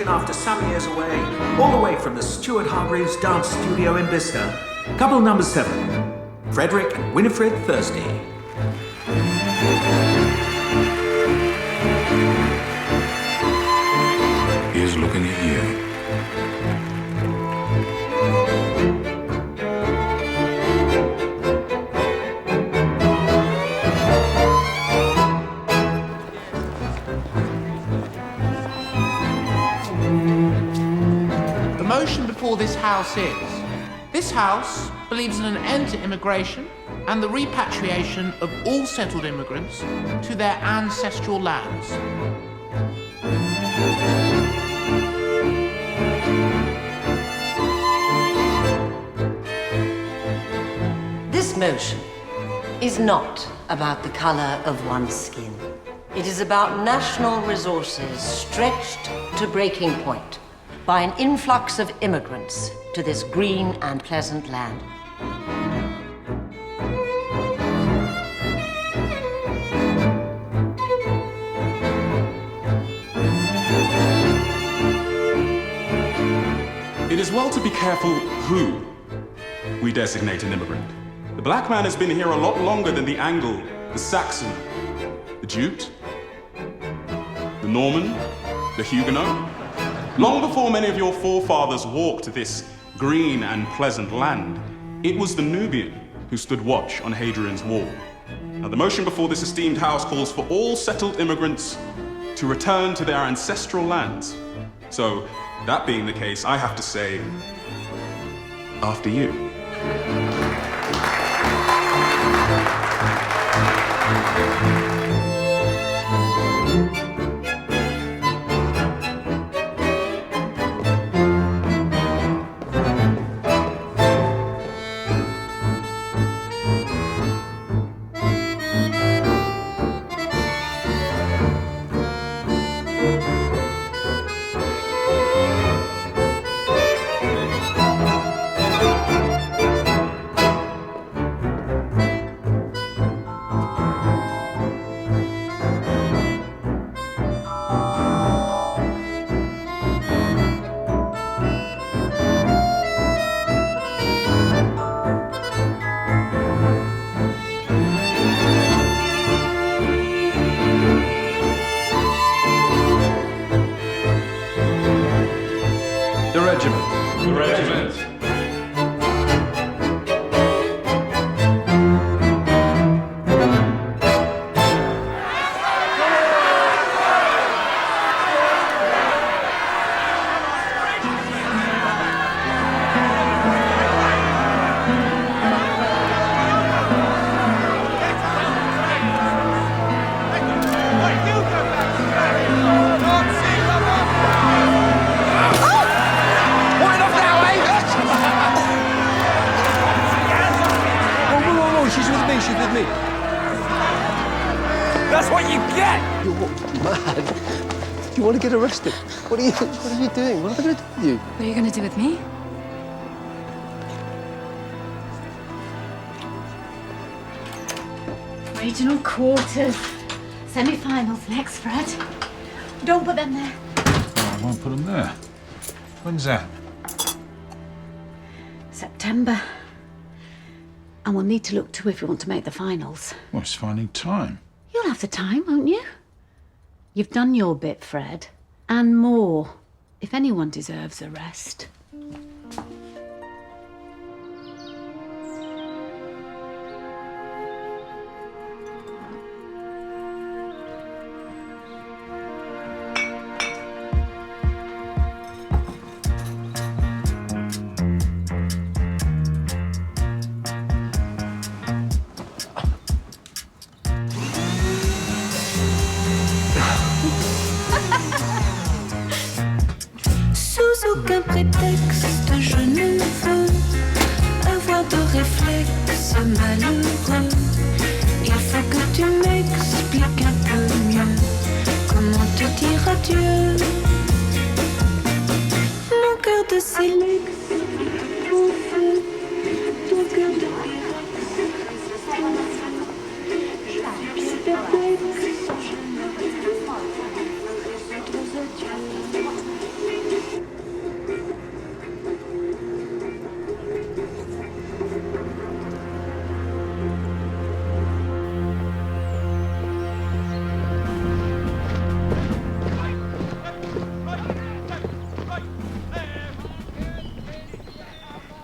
information after some years away, all the way from the Stuart Hargreaves dance studio in Bicester. Couple number 7, Frederick and Winifred Thursday. He's looking at you. The motion before this House is, this House believes in an end to immigration and the repatriation of all settled immigrants to their ancestral lands. This motion is not about the color of one's skin. It is about national resources stretched to breaking point by an influx of immigrants to this green and pleasant land. It is well to be careful who we designate an immigrant. The black man has been here a lot longer than the Anglo, the Saxon, the Jute, the Norman, the Huguenot. Long before many of your forefathers walked this green and pleasant land, it was the Nubian who stood watch on Hadrian's wall. Now, the motion before this esteemed House calls for all settled immigrants to return to their ancestral lands. So, that being the case, I have to say, after you. Get arrested. What are you doing? What are they going to do with you? What are you going to do with me? Regional quarters. Semi-finals next, Fred. Don't put them there. Oh, I won't put them there. When's that? September. And we'll need to look too if we want to make the finals. Well, it's finding time. You'll have the time, won't you? You've done your bit, Fred. And more, if anyone deserves a rest. Aucun prétexte, je ne veux avoir de réflexe malheureux. Il faut que tu m'expliques un peu mieux comment te dire adieu. Mon cœur de silex, ton cœur de perplexe.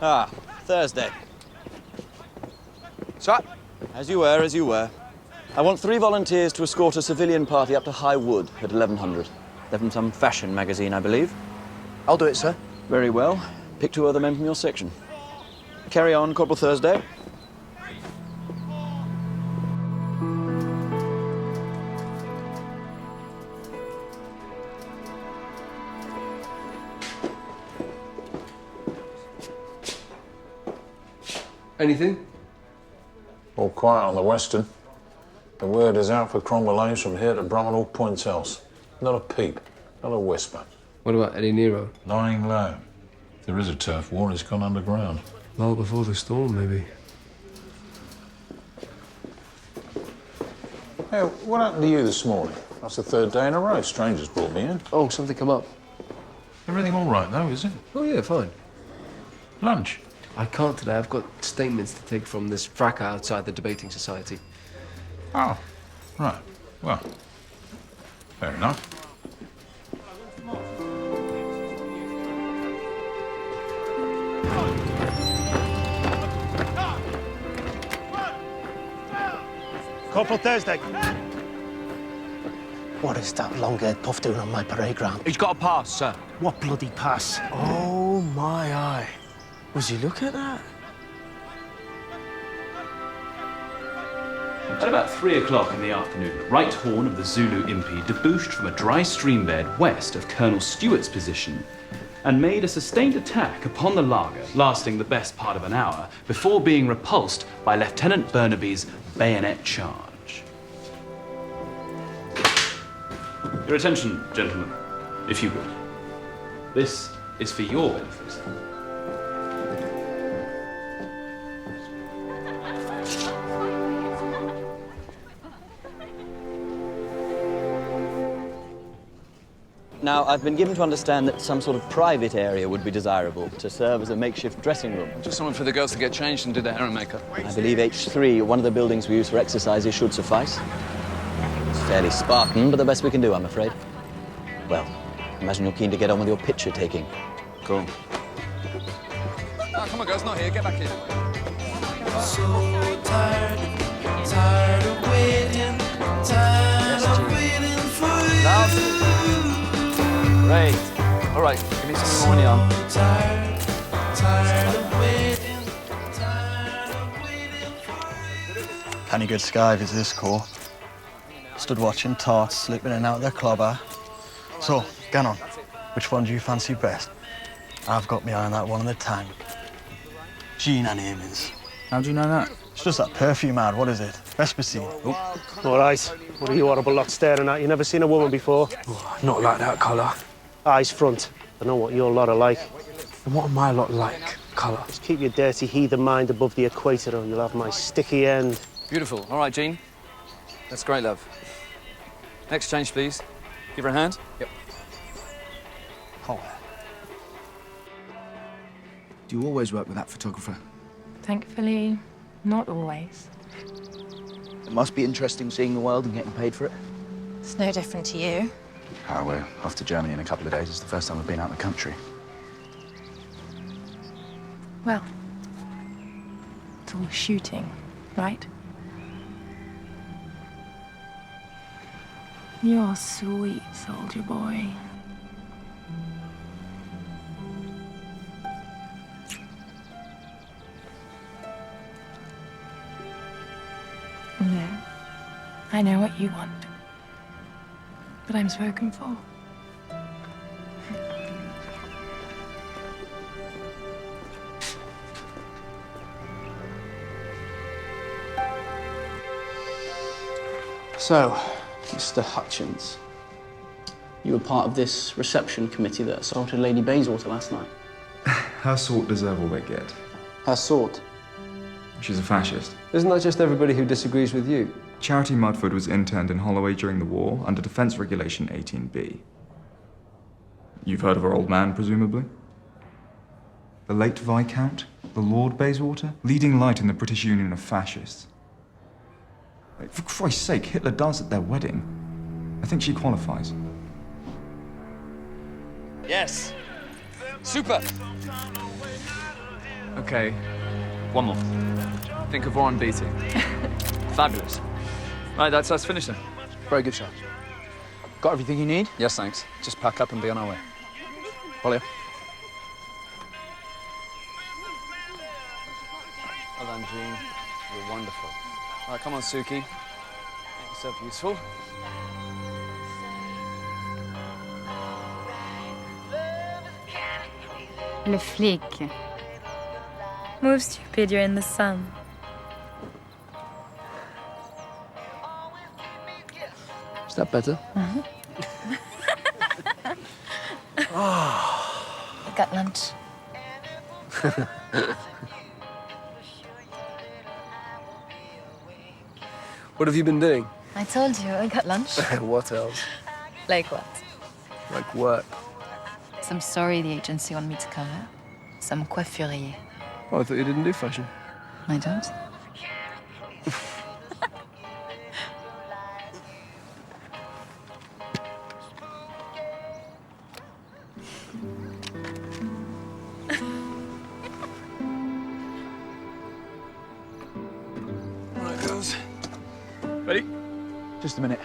Ah, Thursday. So, As you were. I want 3 volunteers to escort a civilian party up to High Wood at 1100. They're from some fashion magazine, I believe. I'll do it, sir. Very well. Pick 2 other men from your section. Carry on, Corporal Thursday. Anything? All quiet on the Western. The word is out for Cromwell Lanes from here to Brummel Point else. Not a peep, not a whisper. What about Eddie Nero? Lying low. If there is a turf war, it's gone underground. Lull before the storm, maybe. Hey, what happened to you this morning? That's the 3rd day in a row strangers brought me in. Oh, something come up. Everything all right, though, is it? Oh, yeah, fine. Lunch? I can't today. I've got statements to take from this fracas outside the debating society. Oh, right. Well, fair enough. Corporal Thursday. What is that long-haired puff doing on my parade ground? He's got a pass, sir. What bloody pass? Oh, my eye. Was he look at that? At about 3 o'clock in the afternoon, the right horn of the Zulu impi debouched from a dry stream bed west of Colonel Stewart's position and made a sustained attack upon the laager, lasting the best part of an hour, before being repulsed by Lieutenant Burnaby's bayonet charge. Your attention, gentlemen, if you would. This is for your benefit. Now, I've been given to understand that some sort of private area would be desirable to serve as a makeshift dressing room. Just somewhere for the girls to get changed and do their hair and makeup. I believe H3, one of the buildings we use for exercises, should suffice. It's fairly Spartan, but the best we can do, I'm afraid. Well, imagine you're keen to get on with your picture taking. Cool. Ah, come on, girls, not here. Get back here. So tired of waiting, tired of waiting for you. Great. All right, give me some more on the arm. Tired of waiting, tired of waiting for you. Canny good skive is this core. Stood watching tarts slipping in and out of their clobber. So, Gannon, which one do you fancy best? I've got my eye on that one in the tank. Jean, her name is. How do you know that? It's just that perfume ad, what is it? Vespercine. Oh. All right, what are you horrible lot staring at? You never seen a woman before? Oh, not like that colour. Eyes front. I know what your lot are like. And what are my lot like? Colour. Just keep your dirty heathen mind above the equator or you'll have my sticky end. Beautiful. All right, Jean. That's great, love. Next change, please. Give her a hand. Yep. Oh. Do you always work with that photographer? Thankfully, not always. It must be interesting seeing the world and getting paid for it. It's no different to you. Oh, we're off to Germany in a couple of days. It's the first time I've been out of the country. Well, it's all shooting, right? You're a sweet soldier boy. No, I know what you want, but I'm spoken for. So, Mr. Hutchins, you were part of this reception committee that assaulted Lady Bayswater last night. Her sort deserve all they get. Her sort? She's a fascist. Isn't that just everybody who disagrees with you? Charity Mudford was interned in Holloway during the war under Defence Regulation 18B. You've heard of her old man, presumably? The late Viscount, the Lord Bayswater, leading light in the British Union of Fascists. For Christ's sake, Hitler danced at their wedding. I think she qualifies. Yes. Super. Okay, one more. Think of Warren Beatty. Fabulous. Right, that's us finished then. Very good shot. Got everything you need? Yes, thanks. Just pack up and be on our way. Polly. Well done, Jean. You're wonderful. All right, come on, Suki. Make yourself useful. Le flic. Move, stupid, you're in the sun. Is that better? I got lunch. What have you been doing? I told you, I got lunch. What else? Like what? Like work. Some story the agency want me to cover. Some coiffurier. Oh, I thought you didn't do fashion. I don't. All right, girls. Ready? Just a minute.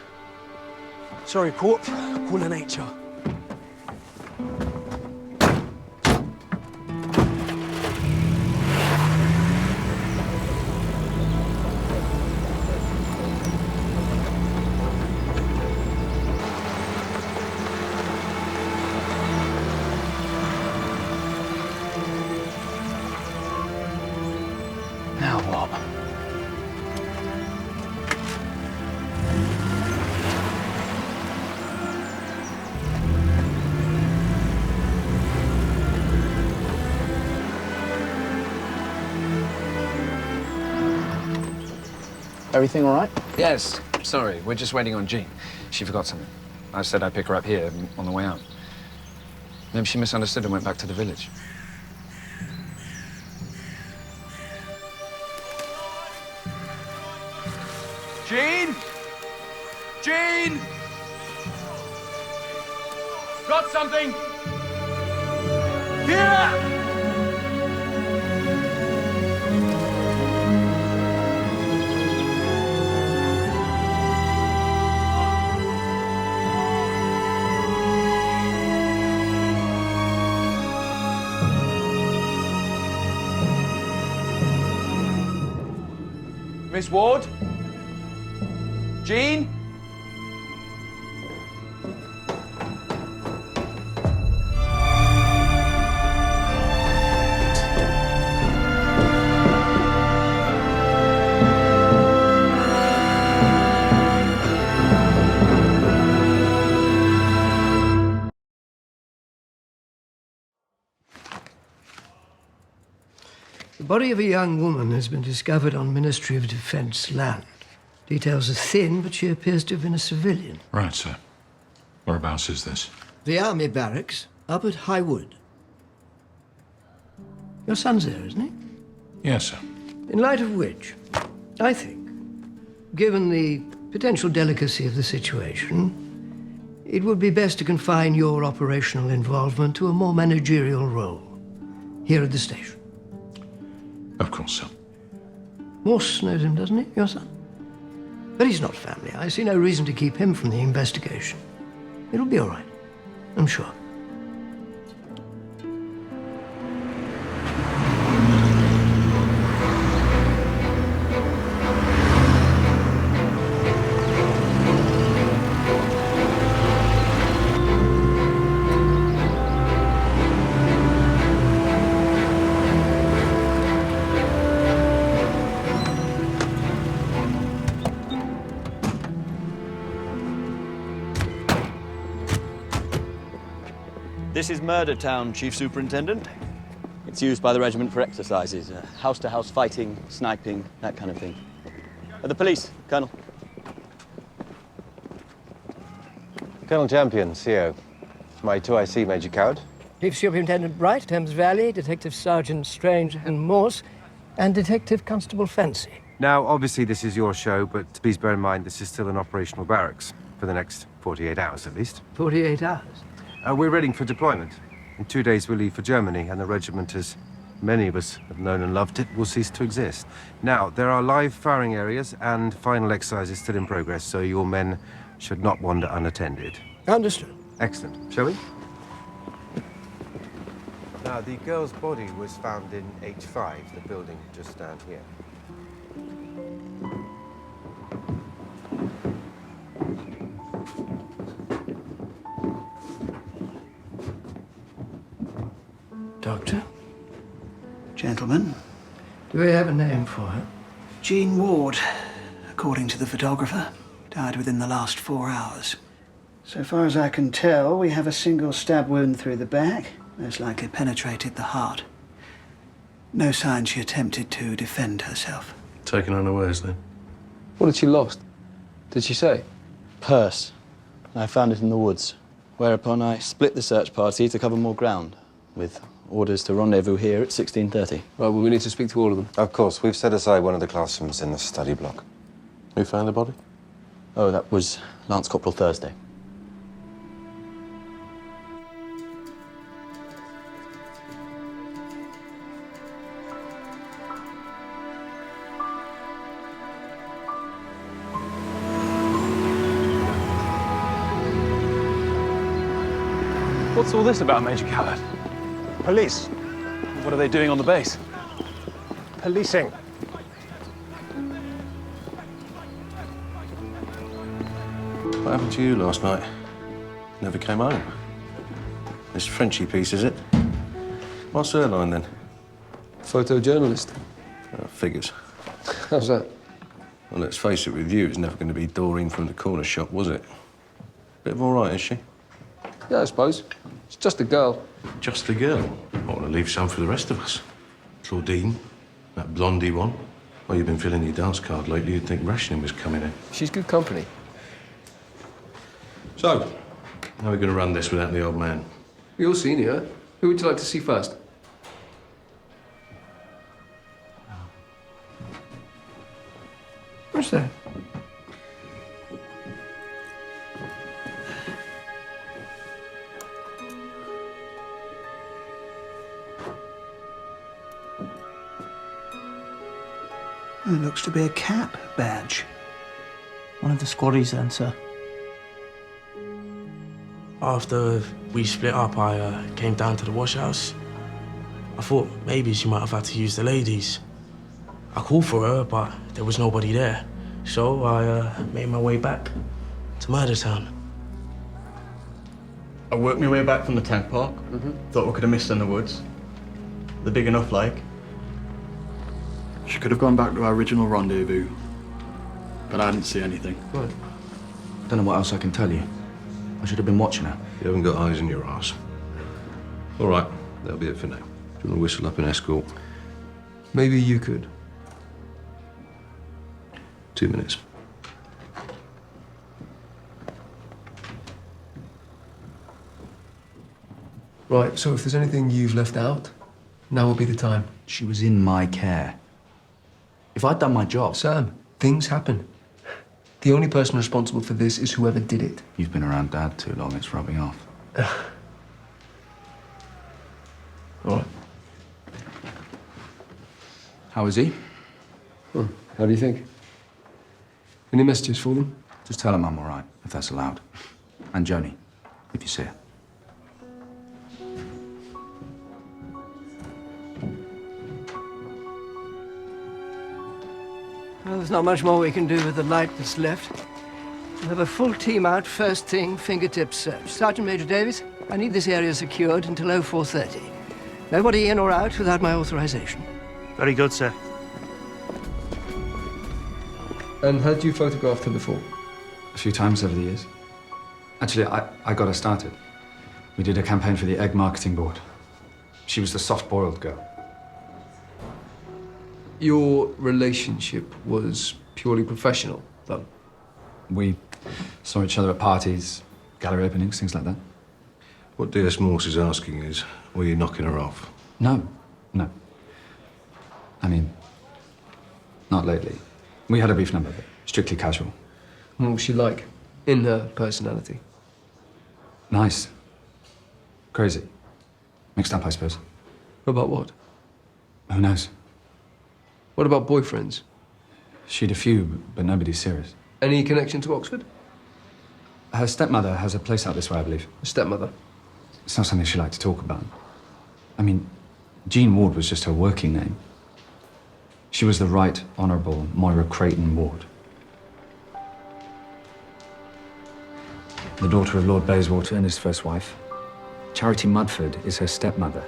Sorry, Corp. Call an HR. Now what? Everything all right? Yes. Sorry, we're just waiting on Jean. She forgot something. I said I'd pick her up here on the way out. Maybe she misunderstood and went back to the village. Jean! Jean! Got something! Here! Miss Ward? Jean? The body of a young woman has been discovered on Ministry of Defence land. Details are thin, but she appears to have been a civilian. Right, sir. Whereabouts is this? The army barracks up at High Wood. Your son's there, isn't he? Yes, sir. In light of which, I think, given the potential delicacy of the situation, it would be best to confine your operational involvement to a more managerial role here at the station. Of course, sir. Morse knows him, doesn't he, your son? But he's not family. I see no reason to keep him from the investigation. It'll be all right, I'm sure. This is Murder Town, Chief Superintendent. It's used by the regiment for exercises, house-to-house fighting, sniping, that kind of thing. The police, Colonel. Colonel Champion, CO. My 2IC, Major Coward. Chief Superintendent Bright, Thames Valley, Detective Sergeant Strange and Morse, and Detective Constable Fancy. Now, obviously, this is your show, but please bear in mind this is still an operational barracks for the next 48 hours, at least. 48 hours? We're ready for deployment. In 2 days, we'll leave for Germany, and the regiment has many of us have known and loved it, will cease to exist. Now, there are live firing areas and final exercises still in progress, so your men should not wander unattended. Understood. Excellent. Shall we? Now, the girl's body was found in H5, the building just down here. Doctor? Gentlemen. Do we have a name for her? Jean Ward, according to the photographer. Died within the last 4 hours. So far as I can tell, we have a single stab wound through the back. Most likely penetrated the heart. No sign she attempted to defend herself. Taken unawares, then? What had she lost? Did she say? Purse. I found it in the woods. Whereupon I split the search party to cover more ground, with orders to rendezvous here at 16:30. Right, well, we need to speak to all of them. Of course, we've set aside one of the classrooms in the study block. Who found the body? Oh, that was Lance Corporal Thursday. What's all this about, Major Callard? Police. What are they doing on the base? Policing. What happened to you last night? Never came home. This Frenchy piece, is it? What's her line, then? Photojournalist. Figures. How's that? Well, let's face it, with you, it's never going to be Doreen from the corner shop, was it? Bit of all right, is she? Yeah, I suppose. It's just a girl. Just a girl? I want to leave some for the rest of us. Claudine, that blondie one. Well, you've been filling your dance card lately. You'd think rationing was coming in. She's good company. So, how are we going to run this without the old man? You're senior. Who would you like to see first? What's that? It looks to be a cap badge. One of the squaddies then, sir. After we split up, I came down to the wash house. I thought maybe she might have had to use the ladies. I called for her, but there was nobody there. So I made my way back to Murder Town. I worked my way back from the tank park. Thought we could have missed her in the woods. They're big enough, like. She could have gone back to our original rendezvous, but I didn't see anything. Right. Don't know what else I can tell you. I should have been watching her. You haven't got eyes in your arse. All right, that'll be it for now. Do you want to whistle up an escort? Maybe you could. 2 minutes. Right, so if there's anything you've left out, now will be the time. She was in my care. If I'd done my job... Sam, things happen. The only person responsible for this is whoever did it. You've been around Dad too long, it's rubbing off. All right. How is he? How do you think? Any messages for them? Just tell him I'm all right, if that's allowed. And Joni, if you see her. Well, there's not much more we can do with the light that's left. We'll have a full team out first thing, fingertip search. Sergeant Major Davis, I need this area secured until 04:30. Nobody in or out without my authorization. Very good, sir. And had you photographed her before? A few times over the years. Actually, I got her started. We did a campaign for the Egg Marketing Board. She was the soft-boiled girl. Your relationship was purely professional, though? We saw each other at parties, gallery openings, things like that. What DS Morse is asking is, were you knocking her off? No. I mean, not lately. We had a brief number, but strictly casual. What was she like, in her personality? Nice. Crazy. Mixed up, I suppose. About what? Who knows? What about boyfriends? She'd a few, but nobody's serious. Any connection to Oxford? Her stepmother has a place out this way, I believe. A stepmother? It's not something she liked to talk about. I mean, Jean Ward was just her working name. She was the Right Honourable Moira Creighton Ward. The daughter of Lord Bayswater and his first wife. Charity Mudford is her stepmother.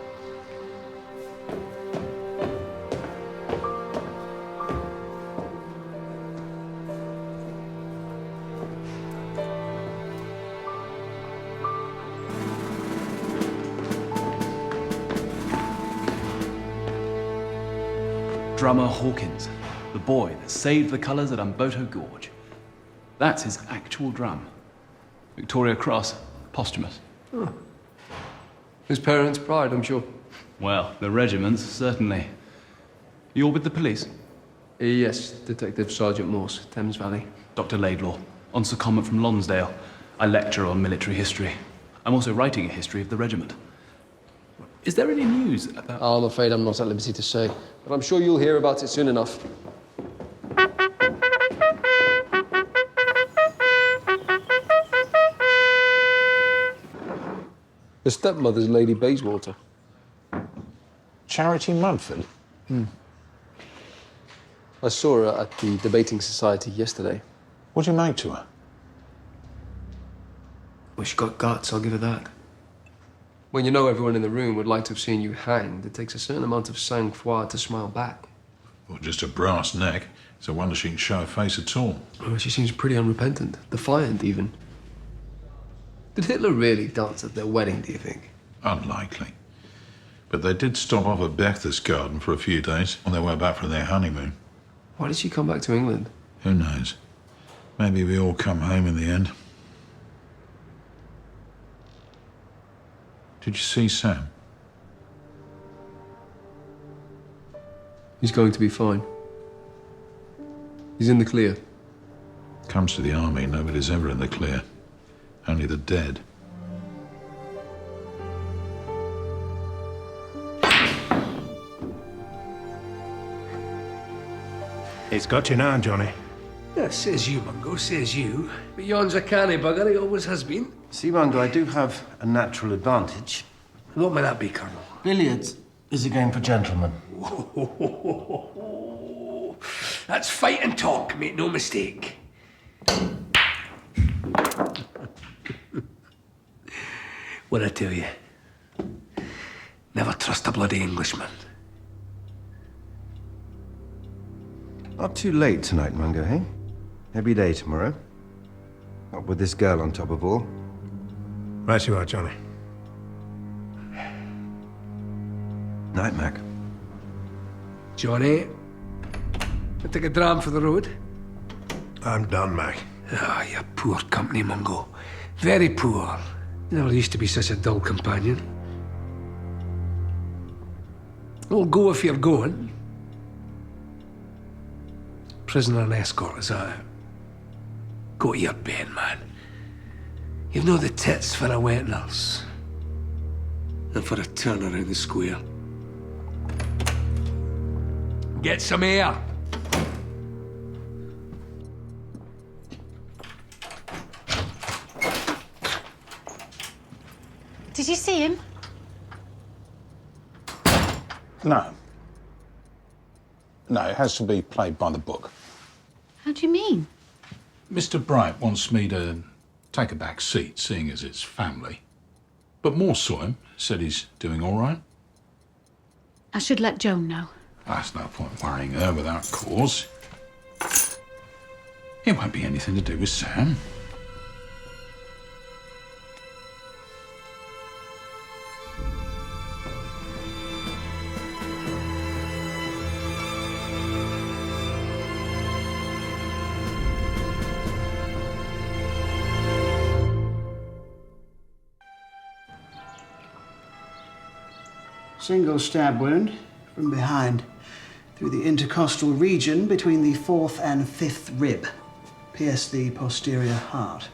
Drummer Hawkins, the boy that saved the colours at Umboto Gorge. That's his actual drum. Victoria Cross, posthumous. Oh. His parents' pride, I'm sure. Well, the regiment's certainly. You're with the police? Yes, Detective Sergeant Morse, Thames Valley. Dr. Laidlaw, on secondment from Lonsdale. I lecture on military history. I'm also writing a history of the regiment. Is there any news about... I'm afraid I'm not at liberty to say, but I'm sure you'll hear about it soon enough. The stepmother's Lady Bayswater. Charity Mudford? I saw her at the debating society yesterday. What'd you make to her? Well, she got guts, I'll give her that. When you know everyone in the room would like to have seen you hanged, it takes a certain amount of sang-froid to smile back. Well, just a brass neck. It's a wonder she can show a face at all. Oh, she seems pretty unrepentant, defiant even. Did Hitler really dance at their wedding, do you think? Unlikely. But they did stop off at Berchtesgaden for a few days on their way back from their honeymoon. Why did she come back to England? Who knows? Maybe we all come home in the end. Did you see Sam? He's going to be fine. He's in the clear. Comes to the army, nobody's ever in the clear. Only the dead. It's got you now, Johnny. Yeah, says you, Mungo, says you. But yon's a canny bugger, he always has been. See, Mungo, I do have a natural advantage. What may that be, Colonel? Billiards is a game for gentlemen. That's fight and talk, make no mistake. What I tell you, never trust a bloody Englishman. Not too late tonight, Mungo, eh? Every day tomorrow. Not with this girl on top of all. Right you are, Johnny. Night, Mac. Johnny, I take a dram for the road. I'm done, Mac. Ah, you poor company, Mungo. Very poor. Never used to be such a dull companion. We'll go if you're going. Prisoner and escort, is that it? Go to your bed, man. You've no the tits for a wet nurse. And for a turn around the square. Get some air. Did you see him? No. No, it has to be played by the book. How do you mean? Mr. Bright wants me to take a back seat, seeing as it's family. But Moore saw him, said he's doing all right. I should let Joan know. That's no point worrying her without cause. It won't be anything to do with Sam. Single stab wound from behind through the intercostal region between the 4th and 5th rib. Pierced the posterior heart.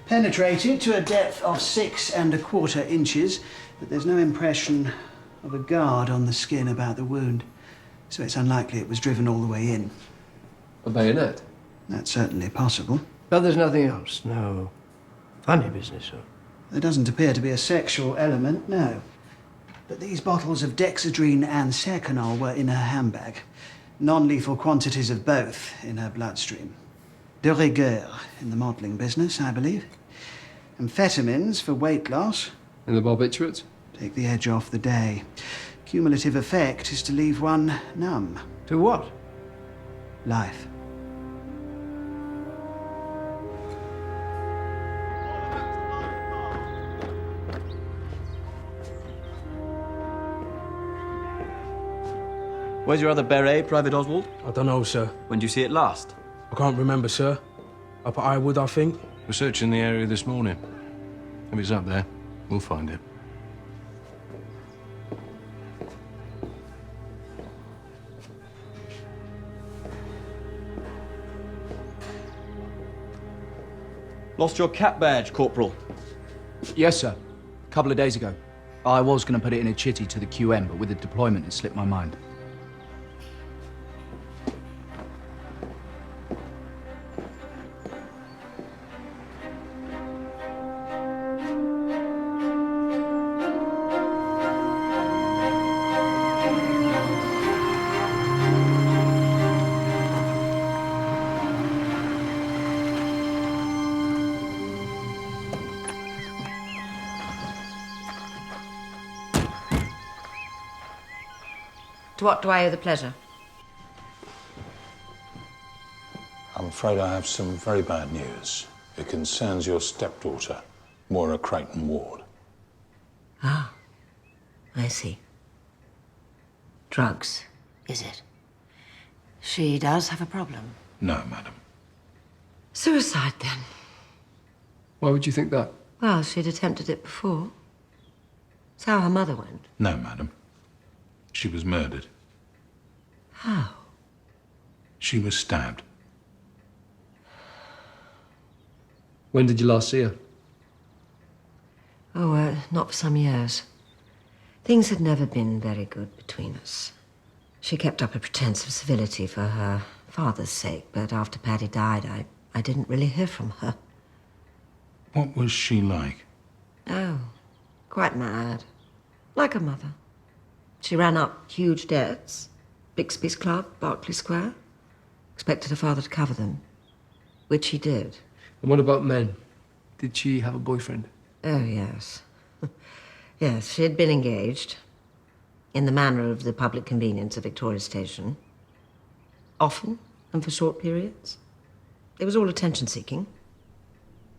Penetrated to a depth of 6¼ inches, but there's no impression of a guard on the skin about the wound, so it's unlikely it was driven all the way in. A bayonet? That's certainly possible. But there's nothing else, no funny business, sir. There doesn't appear to be a sexual element, no. But these bottles of dexedrine and seconal were in her handbag. Non-lethal quantities of both in her bloodstream. De rigueur in the modelling business, I believe. Amphetamines for weight loss. In the barbiturates? Take the edge off the day. Cumulative effect is to leave one numb. To what? Life. Where's your other beret, Private Oswald? I don't know, sir. When did you see it last? I can't remember, sir. Up at Iwood, I think. We're searching the area this morning. If it's up there, we'll find it. Lost your cap badge, Corporal. Yes, sir. A couple of days ago. I was going to put it in a chitty to the QM, but with the deployment, it slipped my mind. To what do I owe the pleasure? I'm afraid I have some very bad news. It concerns your stepdaughter, Moira Creighton Ward. Ah, I see. Drugs, is it? She does have a problem. No, madam. Suicide, then. Why would you think that? Well, she'd attempted it before. It's how her mother went. No, madam. She was murdered. How? She was stabbed. When did you last see her? Oh, not for some years. Things had never been very good between us. She kept up a pretense of civility for her father's sake, but after Paddy died, I didn't really hear from her. What was she like? Oh, quite mad. Like her mother. She ran up huge debts. Bixby's Club, Berkeley Square. Expected her father to cover them. Which he did. And what about men? Did she have a boyfriend? Oh, yes. Yes, she had been engaged. In the manner of the public convenience of Victoria Station. Often, and for short periods. It was all attention-seeking.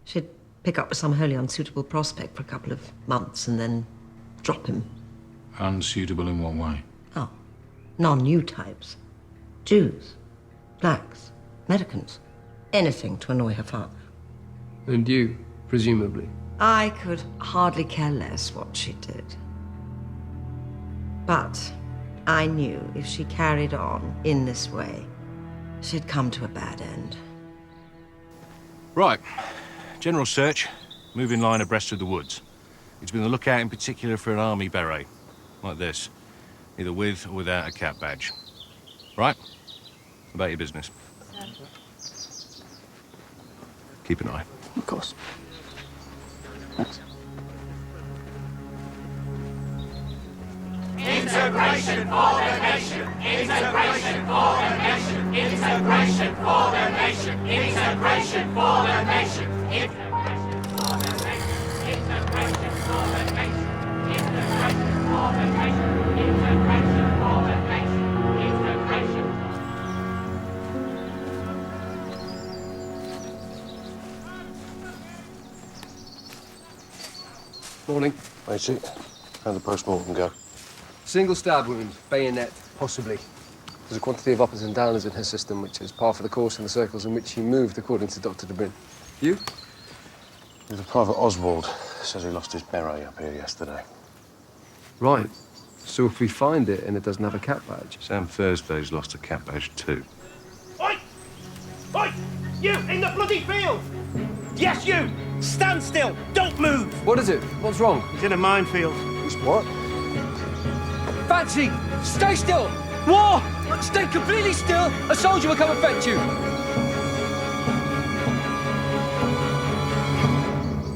She'd pick up with some wholly unsuitable prospect for a couple of months and then drop him. Unsuitable in what way? Oh, non-new types. Jews, blacks, Americans. Anything to annoy her father. And you, presumably? I could hardly care less what she did. But I knew if she carried on in this way, she'd come to a bad end. Right. General search. Moving line abreast of the woods. It's been on the lookout in particular for an army beret. Like this. Either with or without a cap badge. Right? About your business. Keep an eye. Of course. Thanks. Integration for the nation! Integration for the nation! Integration for the nation! Integration for the nation! Integration for the nation! Integration for the nation! Integration for the nation! Integration for the nation! Integration. Morning. Wait it. How'd the post-mortem go? Single stab wound, bayonet, possibly. There's a quantity of uppers and downers in her system, which is par for the course in the circles in which she moved, according to Dr. DeBrin. You? The Private Oswald says he lost his beret up here yesterday. Right. So if we find it and it doesn't have a cap badge... Sam Thursday's lost a cap badge too. Oi! Oi! You in the bloody field! Yes, you! Stand still! Don't move! What is it? What's wrong? He's in a minefield. He's what? Fancy! Stay still! War! Stay completely still! A soldier will come and fetch you!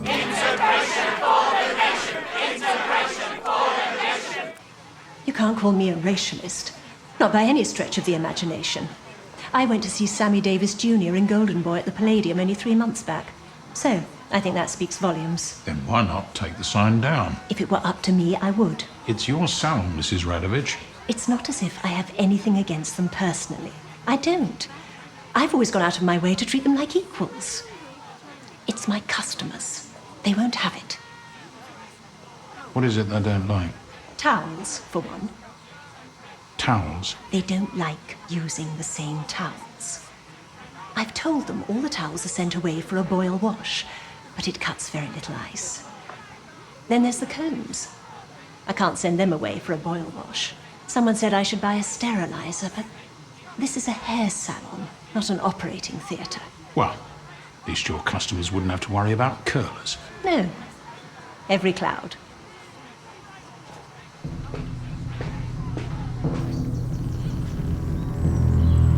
Integration for the nation! Integration for the nation! You can't call me a racialist. Not by any stretch of the imagination. I went to see Sammy Davis Jr. in Golden Boy at the Palladium only 3 months back. So, I think that speaks volumes. Then why not take the sign down? If it were up to me, I would. It's your salon, Mrs. Radovich. It's not as if I have anything against them personally. I don't. I've always gone out of my way to treat them like equals. It's my customers. They won't have it. What is it they don't like? Towels, for one. Towels? They don't like using the same towels. I've told them all the towels are sent away for a boil wash, but it cuts very little ice. Then there's the combs. I can't send them away for a boil wash. Someone said I should buy a sterilizer, but this is a hair salon, not an operating theatre. Well, at least your customers wouldn't have to worry about curlers. No. Every cloud.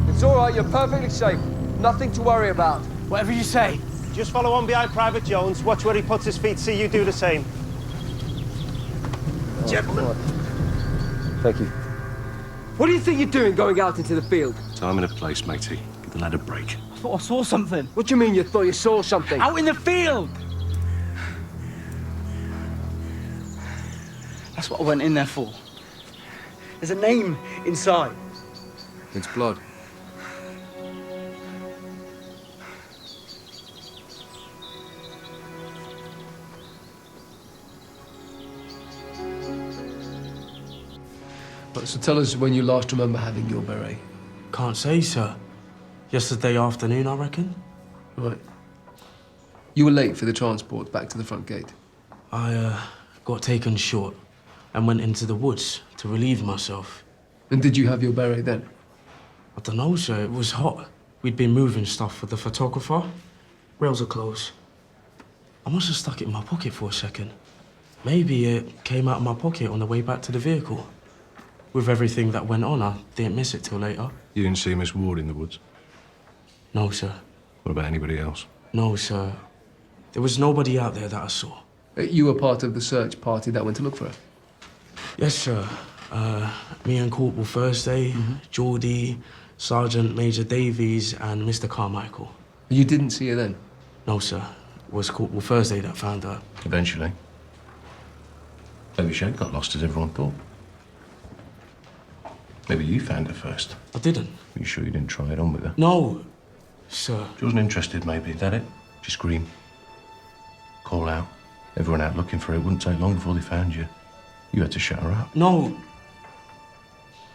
It's all right, you're perfectly safe. Nothing to worry about. Whatever you say. Just follow on behind Private Jones. Watch where he puts his feet. See you do the same. Gentlemen. Thank you. What do you think you're doing going out into the field? Time and a place, matey. Give the lad a break. I thought I saw something. What do you mean you thought you saw something? Out in the field! That's what I went in there for. There's a name inside. It's blood. So tell us when you last remember having your beret. Can't say, sir. Yesterday afternoon, I reckon. Right. You were late for the transport back to the front gate. I got taken short and went into the woods to relieve myself. And did you have your beret then? I don't know, sir. It was hot. We'd been moving stuff for the photographer. Rails are closed. I must have stuck it in my pocket for a second. Maybe it came out of my pocket on the way back to the vehicle. With everything that went on, I didn't miss it till later. You didn't see Miss Ward in the woods? No, sir. What about anybody else? No, sir. There was nobody out there that I saw. You were part of the search party that went to look for her? Yes, sir. Me and Corporal Thursday, Geordie, Sergeant Major Davies, and Mr. Carmichael. You didn't see her then? No, sir. It was Corporal Thursday that found her. Eventually. Maybe she had got lost as everyone thought. Maybe you found her first. I didn't. Are you sure you didn't try it on with her? No, sir. She wasn't interested, maybe. Is that it? She screamed. Call out. Everyone out looking for her. It wouldn't take long before they found you. You had to shut her up. No.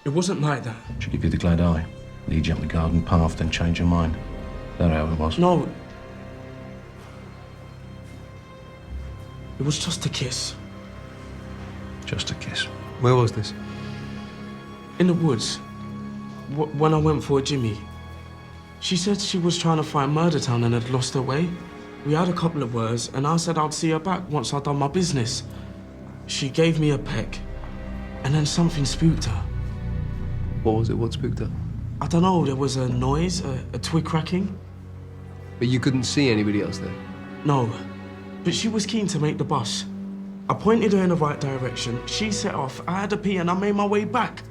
It wasn't like that. She give you the glad eye. Lead you up the garden path, then change your mind. Is that how it was? No. It was just a kiss. Just a kiss. Where was this? In the woods. When I went for Jimmy. She said she was trying to find Murder Town and had lost her way. We had a couple of words, and I said I'd see her back once I'd done my business. She gave me a peck, and then something spooked her. What was it? What spooked her? I don't know. There was a noise, a twig cracking. But you couldn't see anybody else there? No, but she was keen to make the bus. I pointed her in the right direction. She set off. I had a pee, and I made my way back.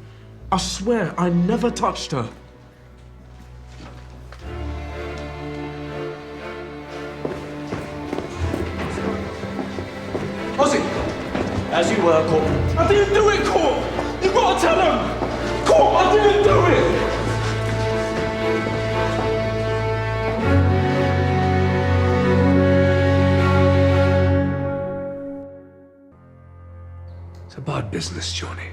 I swear I never touched her. Ozzy! As you were, Corporal. I didn't do it, Corp! You've got to tell him! Corp, I didn't do it! It's a bad business, Johnny.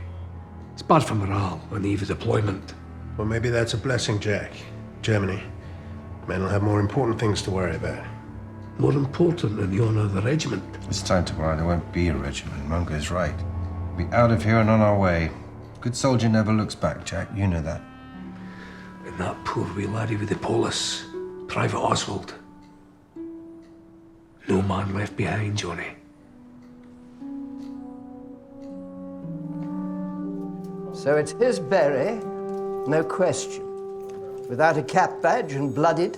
It's bad for morale on the eve of deployment. Well, maybe that's a blessing, Jack. Germany. Men will have more important things to worry about. More important than the honour of the regiment. It's time tomorrow. There won't be a regiment. Mungo's right. We'll be out of here and on our way. Good soldier never looks back, Jack. You know that. And that poor wee laddie with the polis, Private Oswald. No man left behind, Johnny. So it's his berry, no question. Without a cap badge and blooded,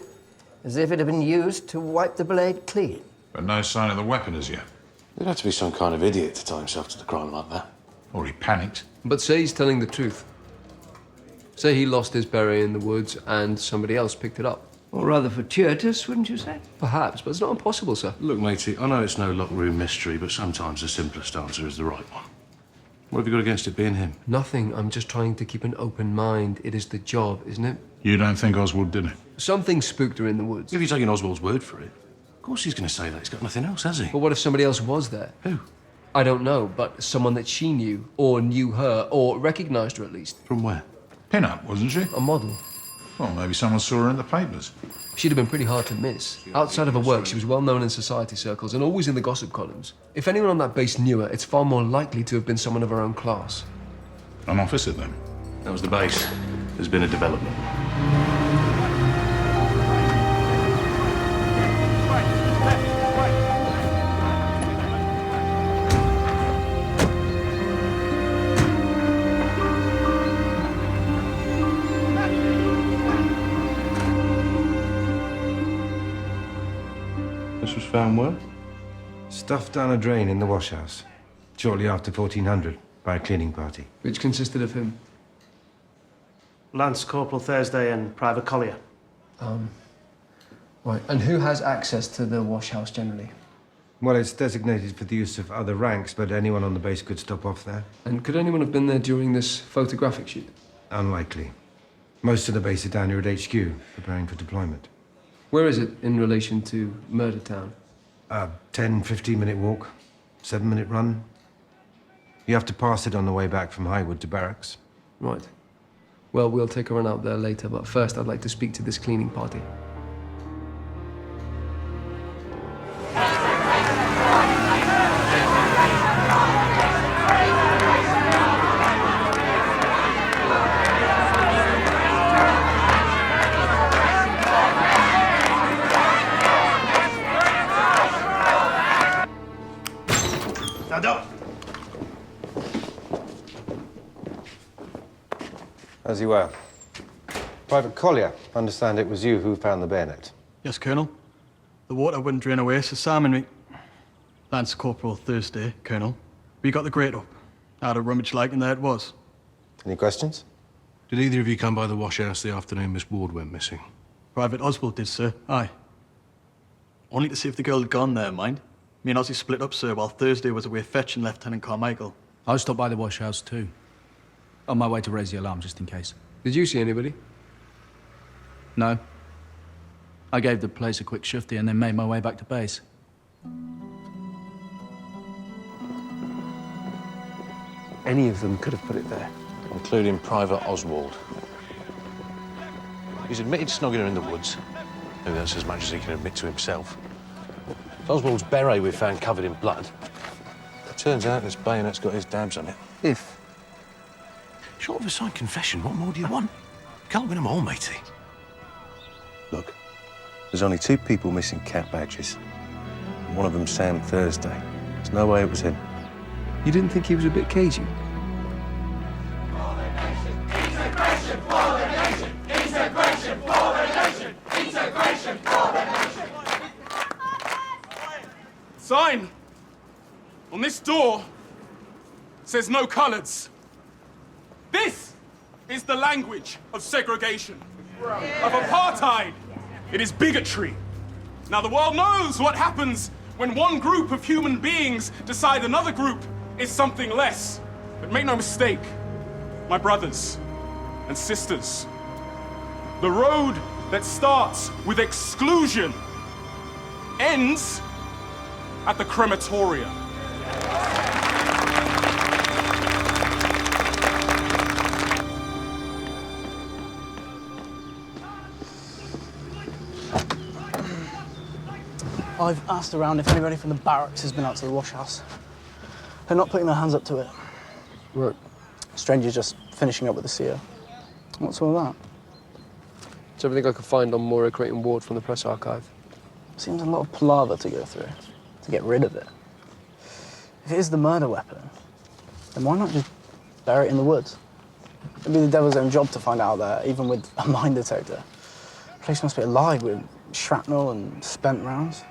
as if it had been used to wipe the blade clean. But no sign of the weapon as yet. You'd have to be some kind of idiot to tie himself to the crime like that. Or he panicked. But say he's telling the truth. Say he lost his berry in the woods and somebody else picked it up. Or rather fortuitous, wouldn't you say? Perhaps, but it's not impossible, sir. Look, matey, I know it's no locked room mystery, but sometimes the simplest answer is the right one. What have you got against it being him? Nothing. I'm just trying to keep an open mind. It is the job, isn't it? You don't think Oswald did it? Something spooked her in the woods. If you're taking Oswald's word for it, of course he's going to say that. He's got nothing else, has he? But what if somebody else was there? Who? I don't know, but someone that she knew, or knew her, or recognised her at least. From where? Pin-up, wasn't she? A model. Well, maybe someone saw her in the papers. She'd have been pretty hard to miss. Outside of her work, she was well known in society circles and always in the gossip columns. If anyone on that base knew her, it's far more likely to have been someone of her own class. An officer, then? That was the base. There's been a development. This was found where? Stuffed down a drain in the washhouse, shortly after 1400, by a cleaning party. Which consisted of him? Lance Corporal Thursday and Private Collier. Right. And who has access to the washhouse generally? Well, it's designated for the use of other ranks, but anyone on the base could stop off there. And could anyone have been there during this photographic shoot? Unlikely. Most of the base are down here at HQ, preparing for deployment. Where is it in relation to Murder Town? 10, 15-minute walk, 7-minute run. You have to pass it on the way back from Highwood to barracks. Right. Well, we'll take a run out there later, but first I'd like to speak to this cleaning party. Stand up. As you were. Private Collier, understand it was you who found the bayonet. Yes, Colonel. The water wouldn't drain away, so Sam and me... Lance Corporal Thursday, Colonel. We got the grate up. Had a rummage like, and there it was. Any questions? Did either of you come by the washhouse the afternoon Miss Ward went missing? Private Oswald did, sir. Aye. Only to see if the girl had gone there, mind. Me and Ozzy split up, sir, while Thursday was away fetching Lieutenant Carmichael. I stopped by the washhouse too. On my way to raise the alarm, just in case. Did you see anybody? No. I gave the place a quick shifty and then made my way back to base. Any of them could have put it there. Including Private Oswald. He's admitted snogging her in the woods. Maybe that's as much as he can admit to himself. It's Oswald's beret we found covered in blood. It turns out this bayonet's got his dabs on it. If. Short of a side confession, what more do you want? Can't win them all, matey. Look, there's only 2 people missing cap badges. And one of them's Sam Thursday. There's no way it was him. You didn't think he was a bit cagey? Integration for the nation! Integration for the nation! Integration for the nation! Sign on this door says no colours. This is the language of segregation, of apartheid. It is bigotry. Now, the world knows what happens when one group of human beings decide another group is something less. But make no mistake, my brothers and sisters, the road that starts with exclusion ends at the crematorium. I've asked around if anybody from the barracks has been out to the washhouse. They're not putting their hands up to it. Right. Stranger's just finishing up with the seer. What's all that? It's everything I could find on Moira Creighton Ward from the press archive. Seems a lot of palaver to go through, to get rid of it. If it is the murder weapon, then why not just bury it in the woods? It'd be the devil's own job to find out there, even with a mine detector. The place must be alive with shrapnel and spent rounds.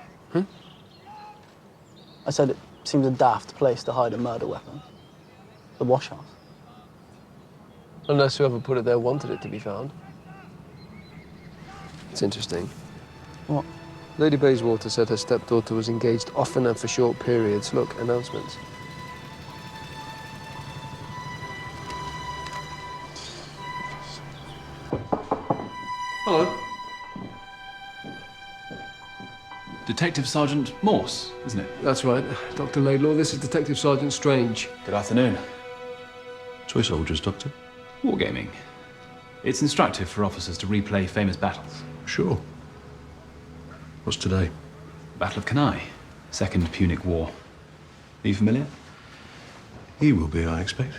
I said it seems a daft place to hide a murder weapon. The wash house. Unless whoever put it there wanted it to be found. It's interesting. What? Lady Bayswater said her stepdaughter was engaged often and for short periods. Look, announcements. Hello. Detective Sergeant Morse, isn't it? That's right. Dr. Laidlaw, this is Detective Sergeant Strange. Good afternoon. Toy soldiers, Doctor? Wargaming. It's instructive for officers to replay famous battles. Sure. What's today? Battle of Cannae, Second Punic War. Are you familiar? He will be, I expect.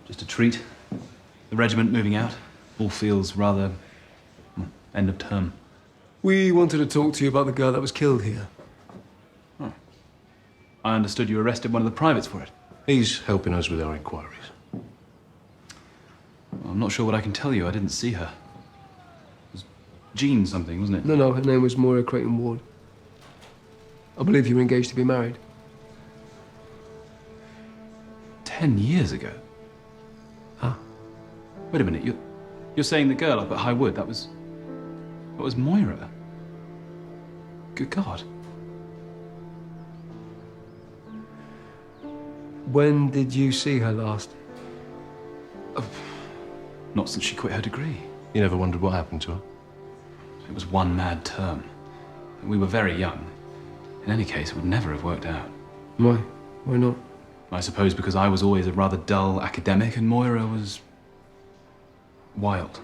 Just a treat. The regiment moving out. All feels rather... end of term. We wanted to talk to you about the girl that was killed here. Oh. I understood you arrested one of the privates for it. He's helping us with our inquiries. Well, I'm not sure what I can tell you. I didn't see her. It was Jean something, wasn't it? No, her name was Moira Creighton Ward. I believe you were engaged to be married. 10 years ago? Huh? Wait a minute, you're saying the girl up at High Wood, that was Moira? Good God. When did you see her last? Not since she quit her degree. You never wondered what happened to her? It was one mad term. We were very young. In any case, it would never have worked out. Why? Why not? I suppose because I was always a rather dull academic and Moira was... wild.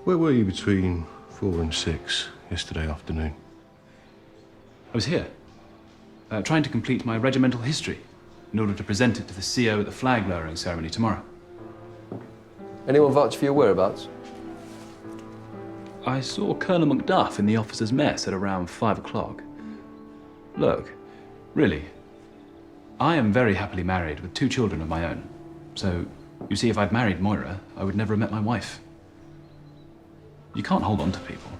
Where were you between 4 and 6 yesterday afternoon? I was here, trying to complete my regimental history in order to present it to the CO at the flag-lowering ceremony tomorrow. Anyone vouch for your whereabouts? I saw Colonel Macduff in the officers' mess at around 5 o'clock. Look, really, I am very happily married with 2 children of my own. So, you see, if I'd married Moira, I would never have met my wife. You can't hold on to people.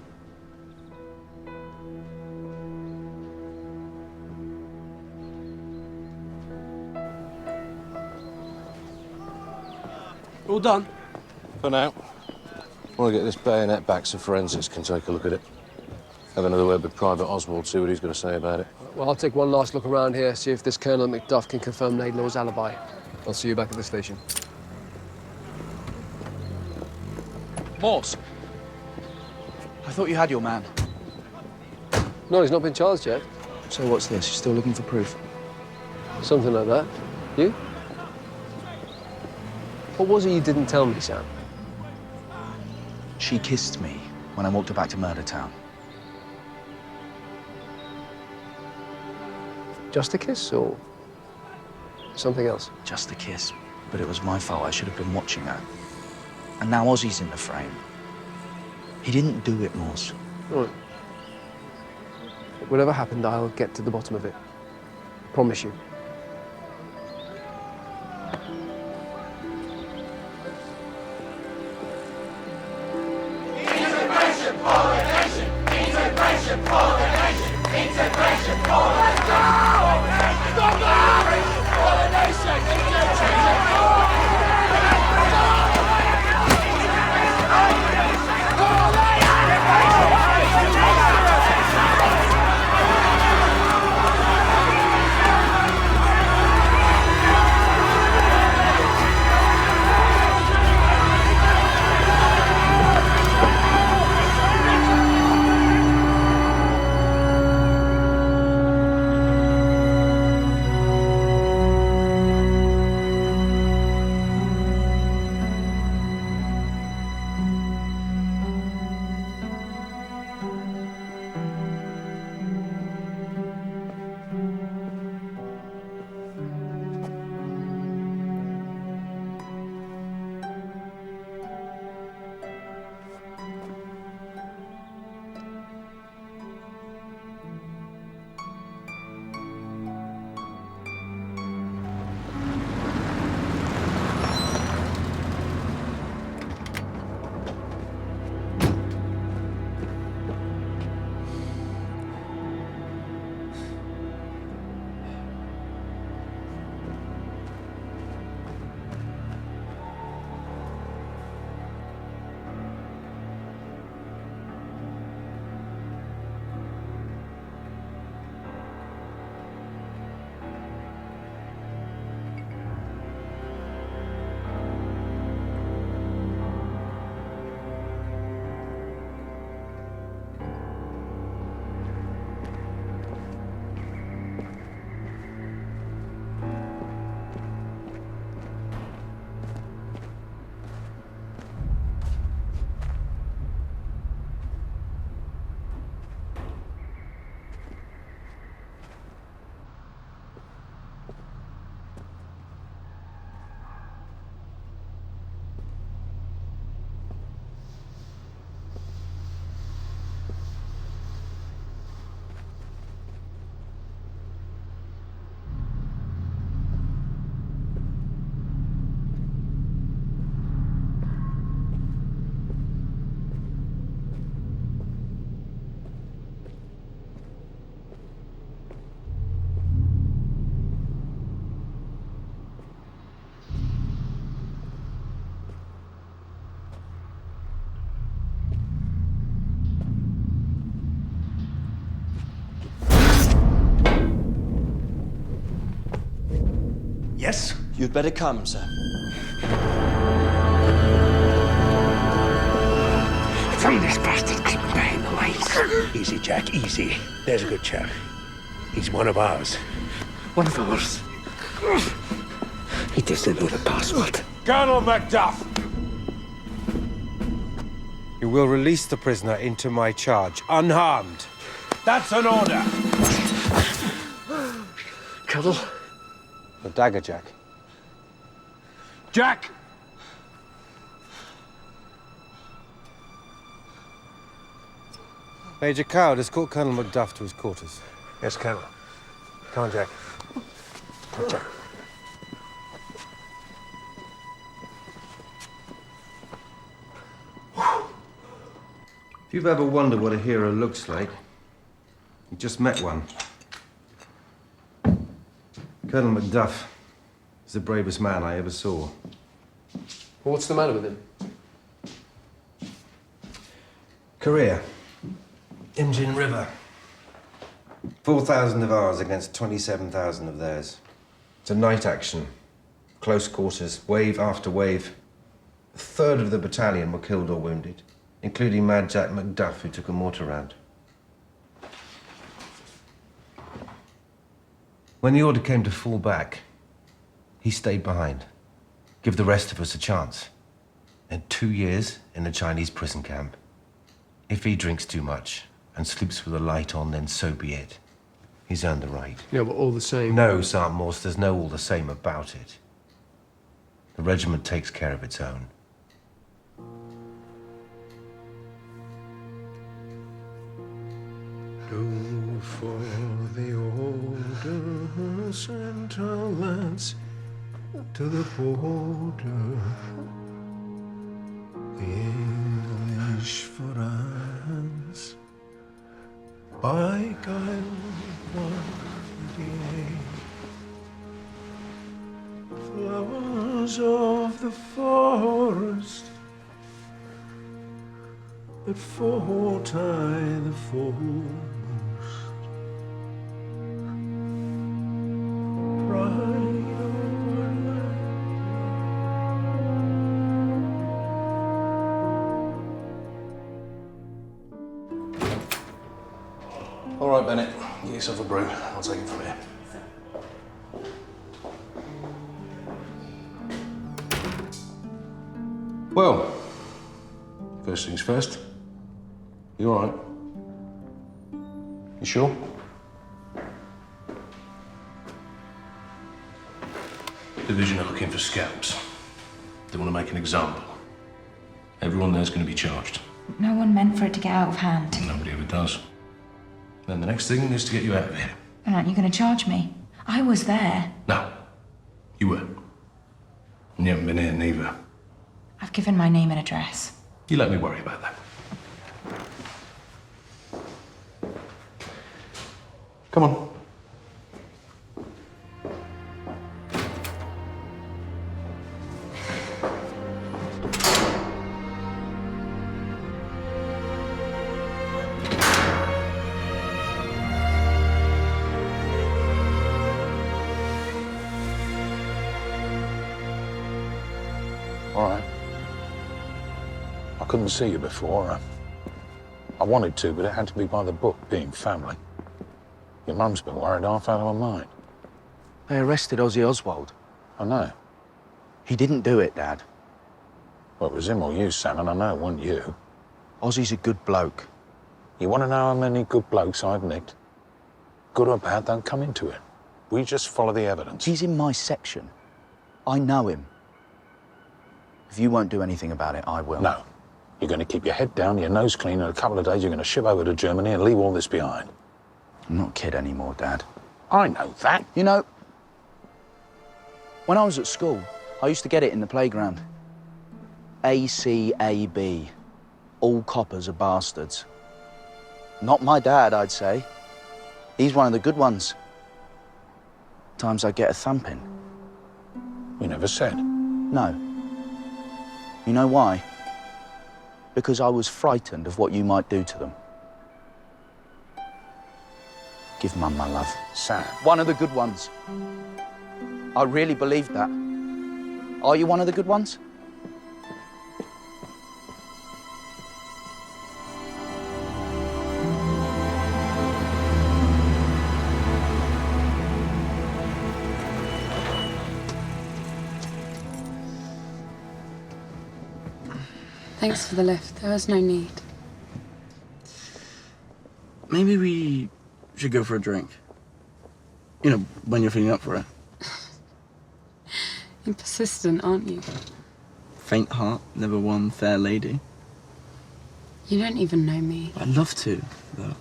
All done? For now. I want to get this bayonet back so forensics can take a look at it. Have another word with Private Oswald, see what he's going to say about it. Well, I'll take one last look around here, see if this Colonel Macduff can confirm Laidlaw's alibi. I'll see you back at the station. Morse! I thought you had your man. No, he's not been charged yet. So what's this? You're still looking for proof? Something like that. You? What was it you didn't tell me, Sam? She kissed me when I walked her back to Murder Town. Just a kiss, or something else? Just a kiss. But it was my fault. I should have been watching her. And now Ozzy's in the frame. He didn't do it, Morse. All right. Whatever happened, I'll get to the bottom of it. Promise you. Integration for the nation! Integration for the nation! Integration for the nation! Stop that! Integration for the nation! Integration for the nation! Yes? You'd better come, sir. From this bastard creeping behind the lines. Easy, Jack, easy. There's a good chap. He's one of ours. One of ours. He doesn't know the password. Colonel Macduff! You will release the prisoner into my charge, unharmed. That's an order! Colonel? The dagger, Jack. Jack! Major Coward, escort Colonel Macduff to his quarters. Yes, Colonel. Come on, Jack. Come on, Jack. If you've ever wondered what a hero looks like, you just met one. Colonel Macduff is the bravest man I ever saw. What's the matter with him? Korea. Imjin River. 4,000 of ours against 27,000 of theirs. It's a night action. Close quarters, wave after wave. A third of the battalion were killed or wounded, including Mad Jack Macduff, who took a mortar round. When the order came to fall back, he stayed behind. Give the rest of us a chance. And 2 years in a Chinese prison camp. If he drinks too much and sleeps with a light on, then so be it. He's earned the right. Yeah, but all the same... No, Sergeant Morse, there's no all the same about it. The regiment takes care of its own. Do for the order, send our lads to the border. The English France, by Guy 188. Flowers of the forest that foretell the foremost. All right, Bennett, get yourself a brew. I'll take it from here. Well, first things first. You all right? You sure? Division are looking for scalps. They want to make an example. Everyone there's going to be charged. No one meant for it to get out of hand. Nobody ever does. Then the next thing is to get you out of here. And aren't you going to charge me? I was there. No, you weren't. And you haven't been here neither. I've given my name and address. You let me worry about that. Come on. All right. I couldn't see you before. I wanted to, but it had to be by the book, being family. Your mum's been worried half out of her mind. They arrested Ozzy Oswald. I know. He didn't do it, Dad. Well, it was him or you, Sam, and I know it wasn't you. Ozzy's a good bloke. You want to know how many good blokes I've nicked? Good or bad, don't come into it. We just follow the evidence. He's in my section. I know him. If you won't do anything about it, I will. No. You're going to keep your head down, your nose clean, and in a couple of days you're going to ship over to Germany and leave all this behind. I'm not a kid anymore, Dad. I know that. You know, when I was at school, I used to get it in the playground. ACAB. All coppers are bastards. Not my dad, I'd say. He's one of the good ones. Times I get a thumping. You never said. No. You know why? Because I was frightened of what you might do to them. Give Mum my love. Sam. One of the good ones. I really believed that. Are you one of the good ones? Thanks for the lift. There was no need. Maybe we should go for a drink. You know, when you're feeling up for it. You're persistent, aren't you? Faint heart never won fair lady. You don't even know me. I'd love to, though.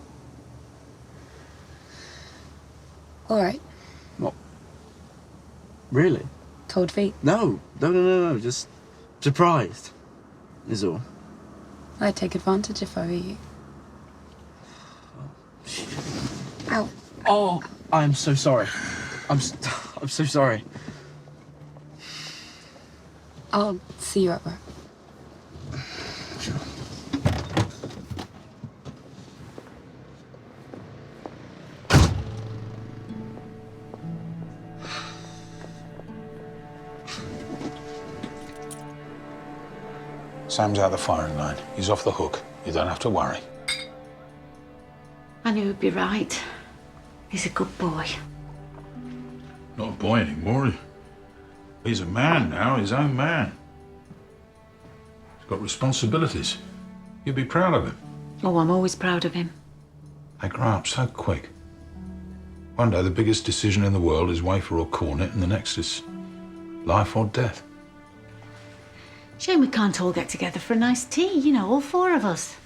All right. What? Really? Cold feet. No. No. Just surprised, is all. I'd take advantage if I were you. Ow. Oh, I'm so sorry. I'm so sorry. I'll see you at work. Sam's out the firing line. He's off the hook. You don't have to worry. I knew he'd be right. He's a good boy. Not a boy anymore. He's a man now, his own man. He's got responsibilities. You'll be proud of him. Oh, I'm always proud of him. They grow up so quick. One day the biggest decision in the world is wafer or cornet, and the next is life or death. Shame we can't all get together for a nice tea, you know, all four of us.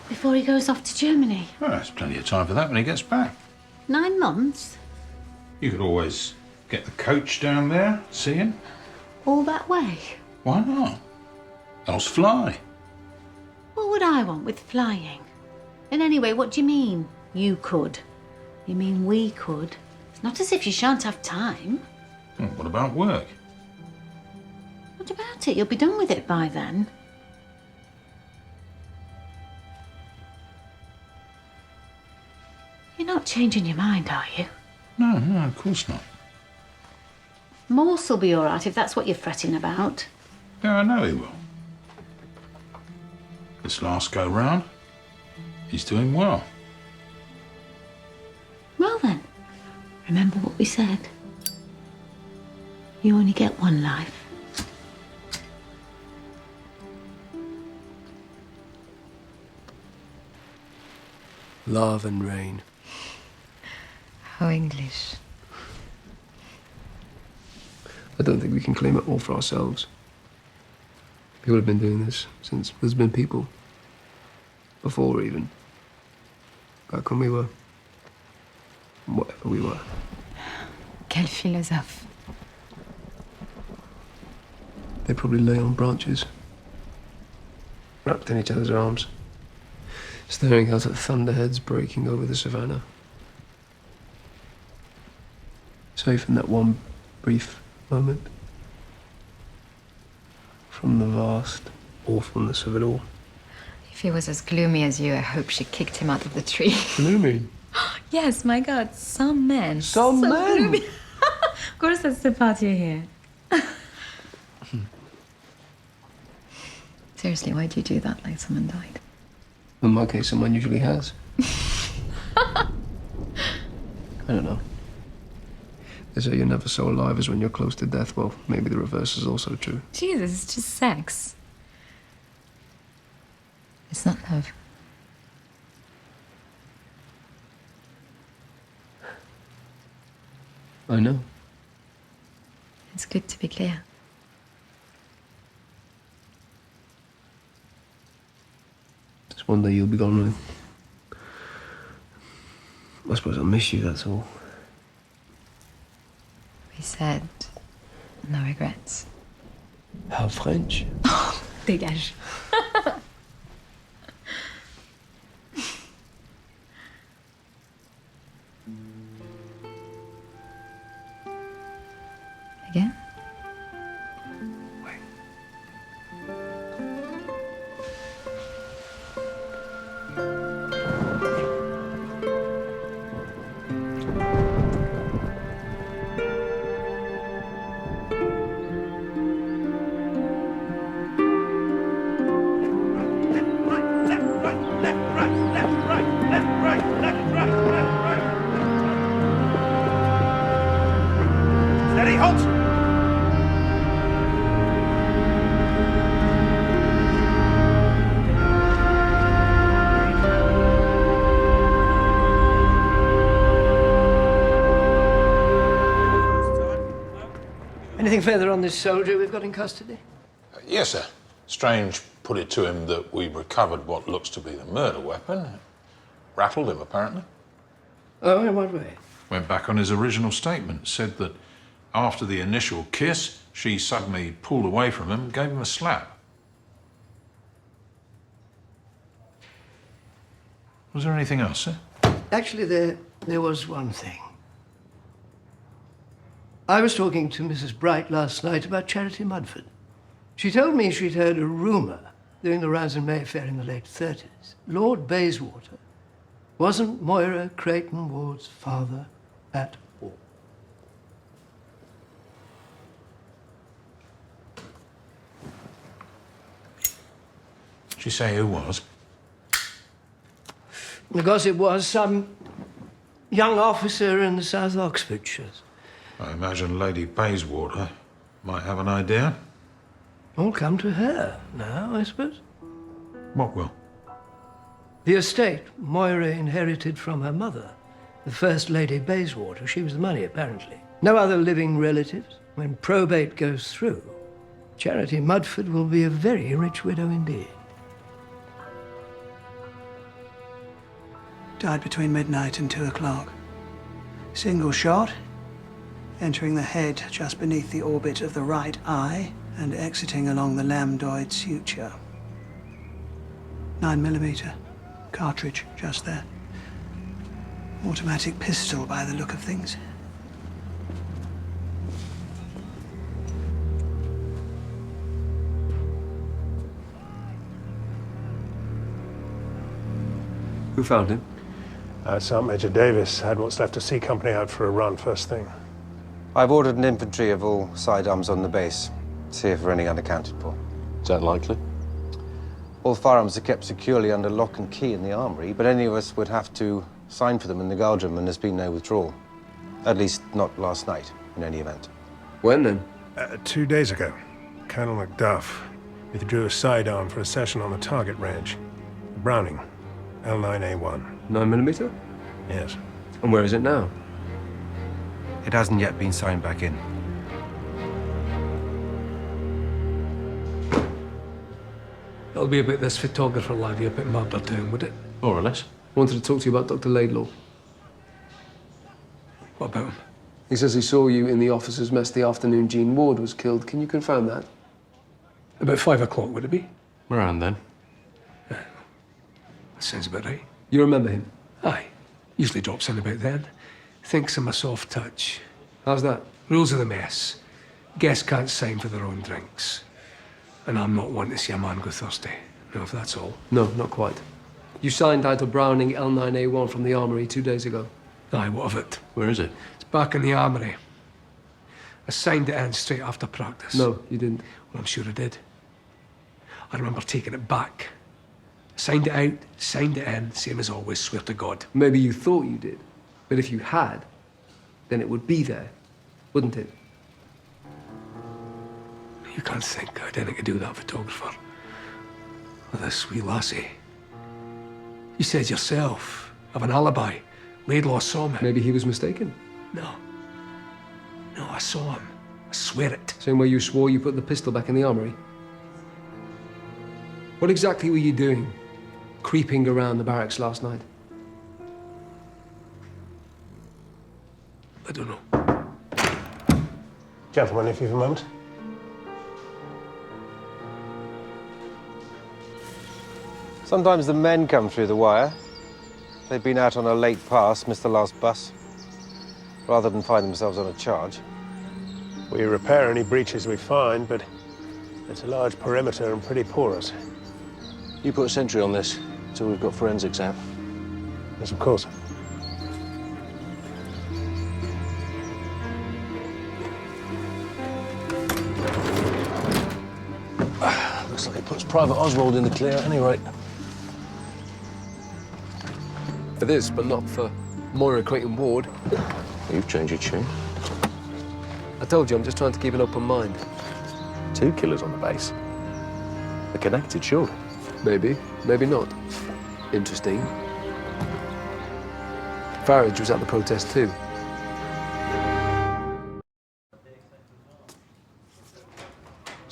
Before he goes off to Germany. Well, there's plenty of time for that when he gets back. 9 months? You could always get the coach down there, see him. All that way? Why not? Else fly. What would I want with flying? And anyway, what do you mean, you could? You mean we could? It's not as if you shan't have time. Well, what about work? What about it? You'll be done with it by then. You're not changing your mind, are you? No, of course not. Morse will be all right if that's what you're fretting about. Yeah, I know he will. This last go round, he's doing well. Well then, remember what we said. You only get one life. Love and rain. How English. I don't think we can claim it all for ourselves. People have been doing this since there's been people. Before even. Back when we were... whatever we were. Quel philosophe. They probably lay on branches. Wrapped in each other's arms. Staring out at thunderheads breaking over the savannah. Safe in that one brief moment. From the vast awfulness of it all. If he was as gloomy as you, I hope she kicked him out of the tree. Gloomy? Yes, my God, some men. Some so men? Gloomy. Of course, that's the part you hear. Seriously, why'd you do that like someone died? In my case, someone usually has. I don't know. They say you're never so alive as when you're close to death. Well, maybe the reverse is also true. Jesus, it's just sex. It's not love. I know. It's good to be clear. Just one day you'll be gone, with. I suppose I'll miss you, that's all. We said no regrets. How French. Dégage. Again? Anything further on this soldier we've got in custody? Yes, sir. Strange put it to him that we recovered what looks to be the murder weapon. Rattled him, apparently. Oh, in what way? Went back on his original statement. Said that after the initial kiss, she suddenly pulled away from him and gave him a slap. Was there anything else, sir? Actually, there was one thing. I was talking to Mrs. Bright last night about Charity Mudford. She told me she'd heard a rumour doing the rounds in Mayfair in the late 30s. Lord Bayswater wasn't Moira Creighton Ward's father at all. Did she say who was? The gossip was some young officer in the South Oxfordshires. I imagine Lady Bayswater might have an idea. All come to her now, I suppose. What will? The estate Moira inherited from her mother, the First Lady Bayswater. She was the money, apparently. No other living relatives. When probate goes through, Charity Mudford will be a very rich widow indeed. Died between midnight and 2 o'clock. Single shot, entering the head just beneath the orbit of the right eye and exiting along the lambdoid suture. 9mm. Cartridge just there. Automatic pistol by the look of things. Who found him? Sergeant Major Davis had what's left of C Company out for a run first thing. I've ordered an inventory of all sidearms on the base. See if there are any unaccounted for. Is that likely? All firearms are kept securely under lock and key in the armory, but any of us would have to sign for them in the guard room, and there's been no withdrawal. At least not last night, in any event. When then? 2 days ago. Colonel Macduff withdrew a sidearm for a session on the target range. Browning, L9A1. 9mm? Yes. And where is it now? It hasn't yet been signed back in. It'll be about this photographer lad up at Mardertown, would it? More or less. Wanted to talk to you about Dr. Laidlaw. What about him? He says he saw you in the officers' mess the afternoon Jean Ward was killed. Can you confirm that? About 5 o'clock, would it be? Around then. That sounds about right. You remember him? Aye. Usually drops in about then. Thinks I'm a soft touch. How's that? Rules of the mess. Guests can't sign for their own drinks. And I'm not one to see a man go thirsty. No, if that's all. No, not quite. You signed out a Browning L9A1 from the armory 2 days ago. Aye, what of it? Where is it? It's back in the armory. I signed it in straight after practice. No, you didn't. Well, I'm sure I did. I remember taking it back. Signed it out, signed it in, same as always, swear to God. Maybe you thought you did. But if you had, then it would be there, wouldn't it? You can't think I'd anything to do with that photographer. With this wee lassie. You said yourself, I've an alibi. Laidlaw saw me. Maybe he was mistaken. No. No, I saw him. I swear it. Same way you swore you put the pistol back in the armory? What exactly were you doing, creeping around the barracks last night? I don't know. Gentlemen, if you've a moment. Sometimes the men come through the wire. They've been out on a late pass, missed the last bus, rather than find themselves on a charge. We repair any breaches we find, but it's a large perimeter and pretty porous. You put a sentry on this until we've got forensics out. Yes, of course. Looks like it puts Private Oswald in the clear at any rate. For this, but not for Moira Creighton Ward. You've changed your tune. I told you, I'm just trying to keep an open mind. 2 killers on the base. They're connected, surely. Maybe, maybe not. Interesting. Farage was at the protest too.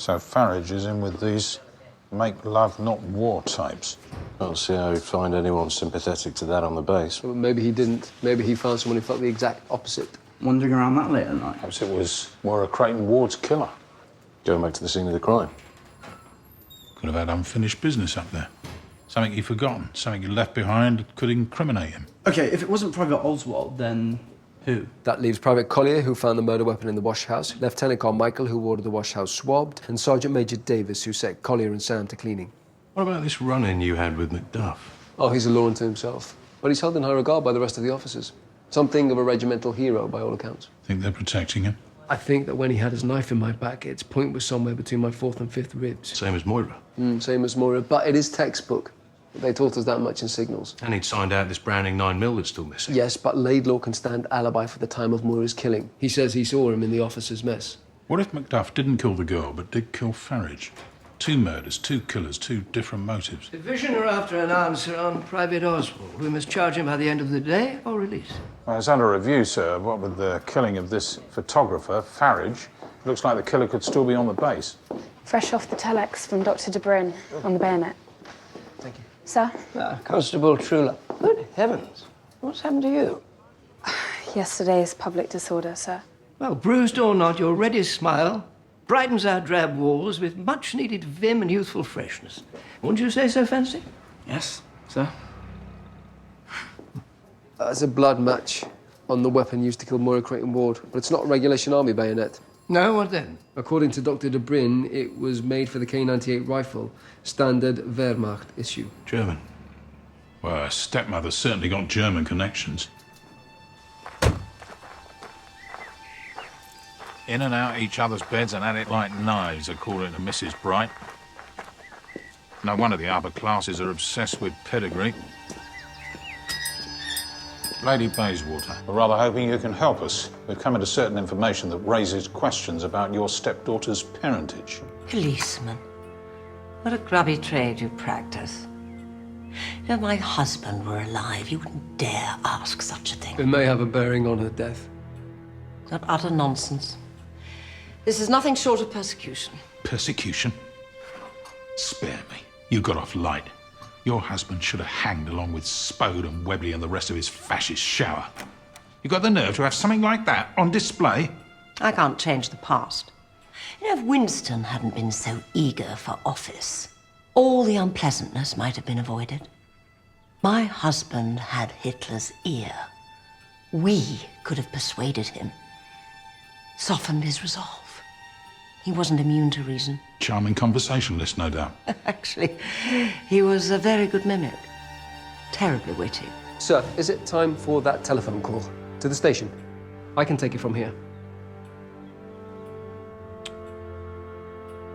So Farage is in with these make love, not war types. Can't see how he'd find anyone sympathetic to that on the base. Well, maybe he didn't. Maybe he found someone who felt the exact opposite. Wandering around that late at night? Perhaps it was Moira Creighton Ward's killer. Going back to the scene of the crime. Could have had unfinished business up there. Something he'd forgotten, something he left behind that could incriminate him. Okay, if it wasn't Private Oswald, then who? That leaves Private Collier, who found the murder weapon in the wash house, Lieutenant Carmichael, who ordered the wash house swabbed, and Sergeant Major Davis, who set Collier and Sam to cleaning. What about this run-in you had with Macduff? Oh, he's a law unto himself. But he's held in high regard by the rest of the officers. Something of a regimental hero, by all accounts. Think they're protecting him? I think that when he had his knife in my back, its point was somewhere between my 4th and 5th ribs. Same as Moira. Same as Moira, but it is textbook. They taught us that much in signals. And he'd signed out this Browning 9mm that's still missing. Yes, but Laidlaw can stand alibi for the time of Moira's killing. He says he saw him in the officers' mess. What if Macduff didn't kill the girl, but did kill Farage? 2 murders, 2 killers, 2 different motives. Division are after an answer on Private Oswald. We must charge him by the end of the day or release him. Well, it's under review, sir. What with the killing of this photographer, Farage, looks like the killer could still be on the base. Fresh off the telex from Dr. De Bruyne on the bayonet. Thank you. Sir? Constable Trula. Good heavens. What's happened to you? Yesterday's public disorder, sir. Well, bruised or not, your ready smile brightens our drab walls with much-needed vim and youthful freshness. Wouldn't you say so, Fancy? Yes, sir. There's a blood match on the weapon used to kill Moira Creighton Ward, but it's not a regulation army bayonet. No, what then? According to Dr. De Bruyne, it was made for the K98 rifle, standard Wehrmacht issue. German. Well, her stepmother's certainly got German connections. In and out each other's beds and at it like knives, according to Mrs. Bright. No wonder the upper classes are obsessed with pedigree. Lady Bayswater, we're rather hoping you can help us. We've come into certain information that raises questions about your stepdaughter's parentage. Policeman. What a grubby trade you practice. If my husband were alive, you wouldn't dare ask such a thing. It may have a bearing on her death. That utter nonsense. This is nothing short of persecution. Persecution? Spare me. You got off light. Your husband should have hanged along with Spode and Webley and the rest of his fascist shower. You got the nerve to have something like that on display? I can't change the past. You know, if Winston hadn't been so eager for office, all the unpleasantness might have been avoided. My husband had Hitler's ear. We could have persuaded him, softened his resolve. He wasn't immune to reason. Charming conversationalist, no doubt. Actually, he was a very good mimic. Terribly witty. Sir, is it time for that telephone call to the station? I can take it from here.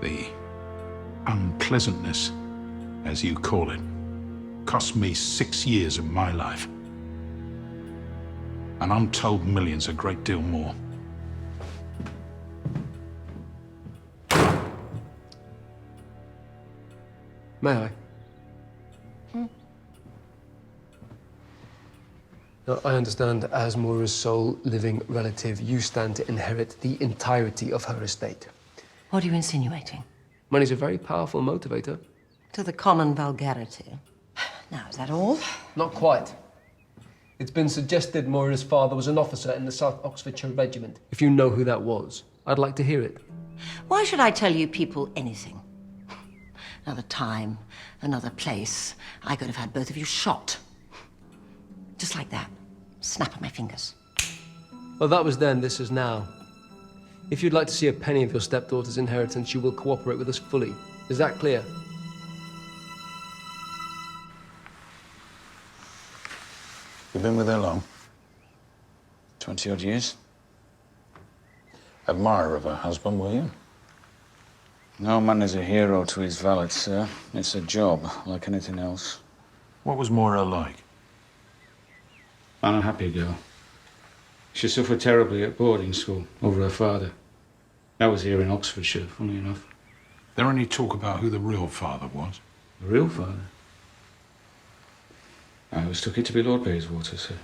The unpleasantness, as you call it, cost me 6 years of my life. And untold millions, a great deal more. May I? Now, I understand as Moira's sole living relative, you stand to inherit the entirety of her estate. What are you insinuating? Money's a very powerful motivator. To the common vulgarity. Now, is that all? Not quite. It's been suggested Moira's father was an officer in the South Oxfordshire Regiment. If you know who that was, I'd like to hear it. Why should I tell you people anything? Another time, another place, I could have had both of you shot. Just like that. Snap of my fingers. Well, that was then, this is now. If you'd like to see a penny of your stepdaughter's inheritance, you will cooperate with us fully. Is that clear? You've been with her long? 20-odd years. Admirer of her husband, were you? No man is a hero to his valet, sir. It's a job, like anything else. What was Moira like? An unhappy girl. She suffered terribly at boarding school over her father. That was here in Oxfordshire, funny enough. There any talk about who the real father was? The real father? I always took it to be Lord Bayswater, sir.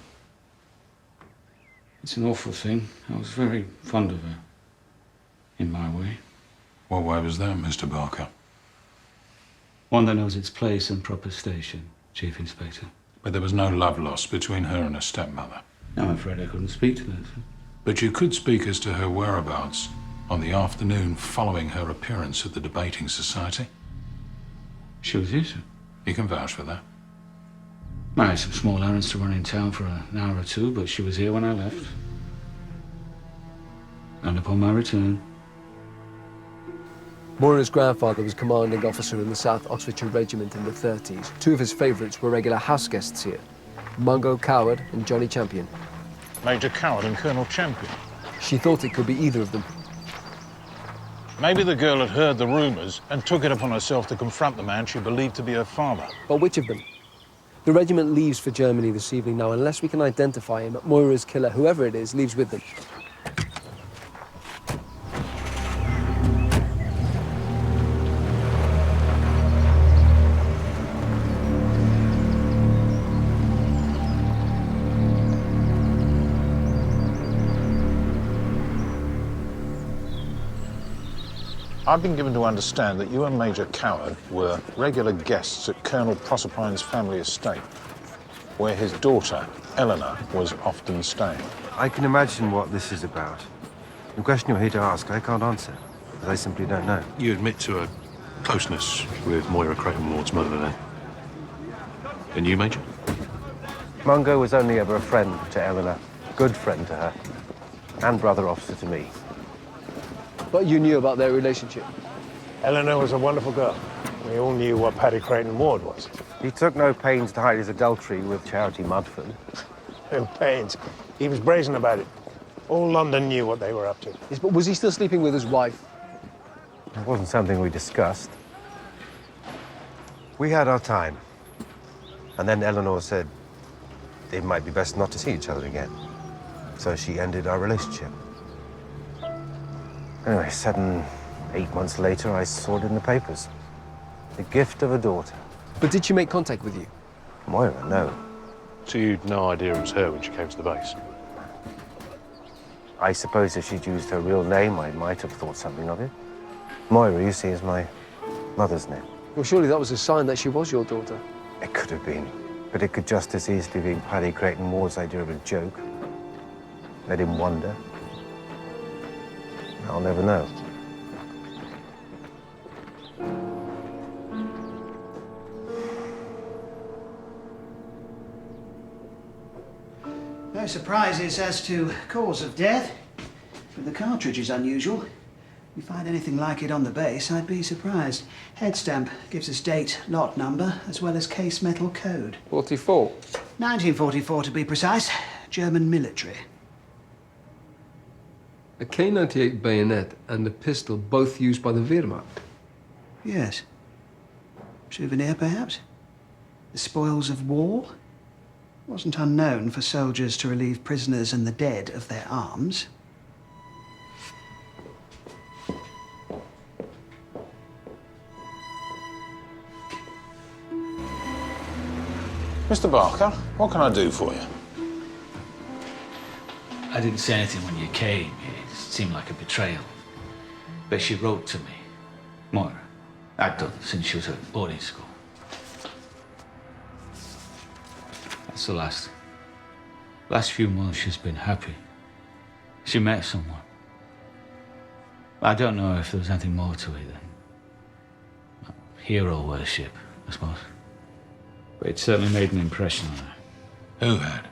It's an awful thing. I was very fond of her, in my way. What way was that, Mr. Barker? One that knows its place and proper station, Chief Inspector. But there was no love lost between her and her stepmother. I'm afraid I couldn't speak to that. But you could speak as to her whereabouts on the afternoon following her appearance at the debating society. She was here, sir. You can vouch for that. I had some small errands to run in town for an hour or two, but she was here when I left. And upon my return... Moira's grandfather was commanding officer in the South Oxfordshire Regiment in the 30s. Two of his favourites were regular house guests here, Mungo Coward and Johnny Champion. Major Coward and Colonel Champion. She thought it could be either of them. Maybe the girl had heard the rumours and took it upon herself to confront the man she believed to be her father. But which of them? The regiment leaves for Germany this evening now. Unless we can identify him, Moira's killer, whoever it is, leaves with them. I've been given to understand that you and Major Coward were regular guests at Colonel Proserpine's family estate, where his daughter, Eleanor, was often staying. I can imagine what this is about. The question you're here to ask, I can't answer, because I simply don't know. You admit to a closeness with Moira Creighton Ward's mother, then? And you, Major? Mungo was only ever a friend to Eleanor, good friend to her, and brother officer to me. But you knew about their relationship? Eleanor was a wonderful girl. We all knew what Paddy Creighton Ward was. He took no pains to hide his adultery with Charity Mudford. No pains. He was brazen about it. All London knew what they were up to. Yes, but was he still sleeping with his wife? It wasn't something we discussed. We had our time. And then Eleanor said it might be best not to see each other again. So she ended our relationship. Anyway, 7, 8 months later, I saw it in the papers. The gift of a daughter. But did she make contact with you? Moira, no. So you'd no idea it was her when she came to the base? I suppose if she'd used her real name, I might have thought something of it. Moira, you see, is my mother's name. Well, surely that was a sign that she was your daughter. It could have been. But it could just as easily have been Paddy Creighton Ward's idea of a joke. Let him wonder. I'll never know. No surprises as to cause of death, but the cartridge is unusual. If you find anything like it on the base, I'd be surprised. Head stamp gives us date, lot number, as well as case metal code. 44? 1944 to be precise. German military. A K98 bayonet and a pistol, both used by the Wehrmacht? Yes. Souvenir, perhaps? The spoils of war? Wasn't unknown for soldiers to relieve prisoners and the dead of their arms. Mr. Barker, what can I do for you? I didn't say anything when you came. It seemed like a betrayal. But she wrote to me. Moira. I'd done since she was at boarding school. That's the last few months she's been happy. She met someone. I don't know if there was anything more to it than hero worship, I suppose. But it certainly made an impression on her. Who had?